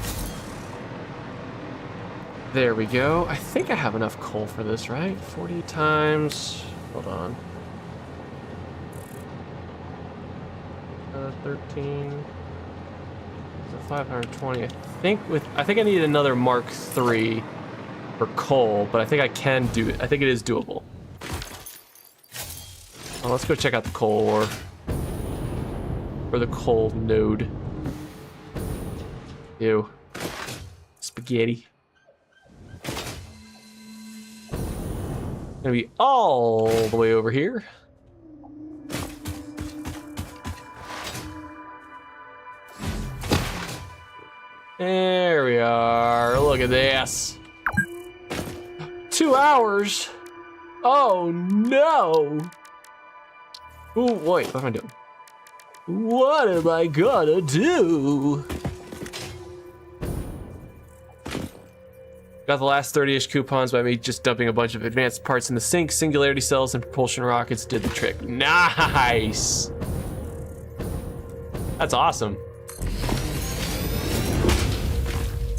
There we go. I think I have enough coal for this, right? 40 times... Hold on. 13... 520. I think I need another Mark III for coal, but I think I can do it. I think it is doable. Well, let's go check out the coal ore. Or the coal node. Ew. Spaghetti. Gonna be all the way over here. There we are. Look at this. 2 hours. Oh no. Ooh, wait, what am I doing? What am I gonna do? Got the last 30-ish coupons by me just dumping a bunch of advanced parts in the sink. Singularity cells and propulsion rockets did the trick. Nice! That's awesome.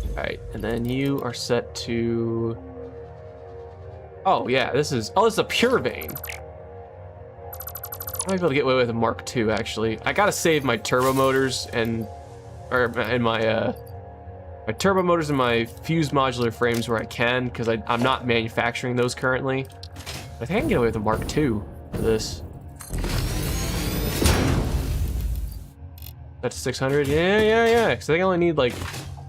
All right, and then you are set to... Oh yeah, this is a pure vein. I might be able to get away with a Mark II, actually. I gotta save my turbo motors and my turbo motors and my fused modular frames where I can, because I'm not manufacturing those currently. I think I can get away with a Mark II for this. That's 600. Yeah. Because I think I only need like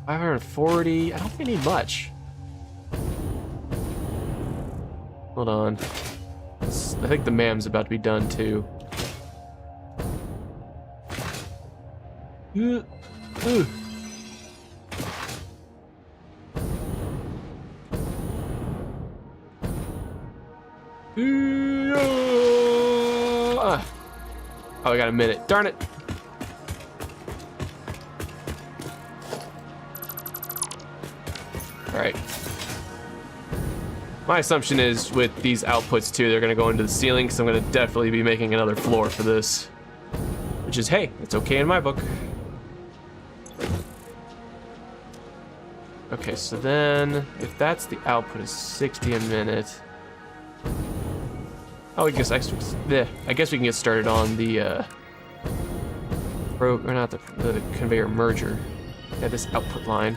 540. I don't think I need much. Hold on. I think the MAM's about to be done too. Ooh. Oh, I got a minute. Darn it. All right. My assumption is with these outputs too, they're gonna go into the ceiling, because I'm gonna definitely be making another floor for this. Which is, hey, it's okay in my book. Okay, so then, if that's the output is 60 a minute. Oh, I guess we can get started on the the conveyor merger. Yeah, this output line.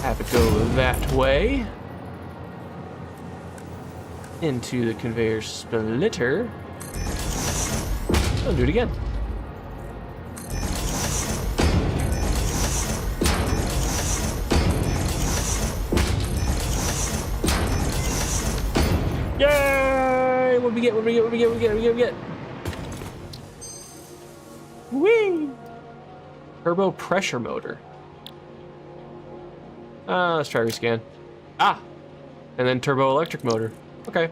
Have it go that way. Into the conveyor splitter. I'll do it again. Yay! What do we get? Whee! Turbo pressure motor. Let's try rescan. Ah! And then turbo electric motor. Okay.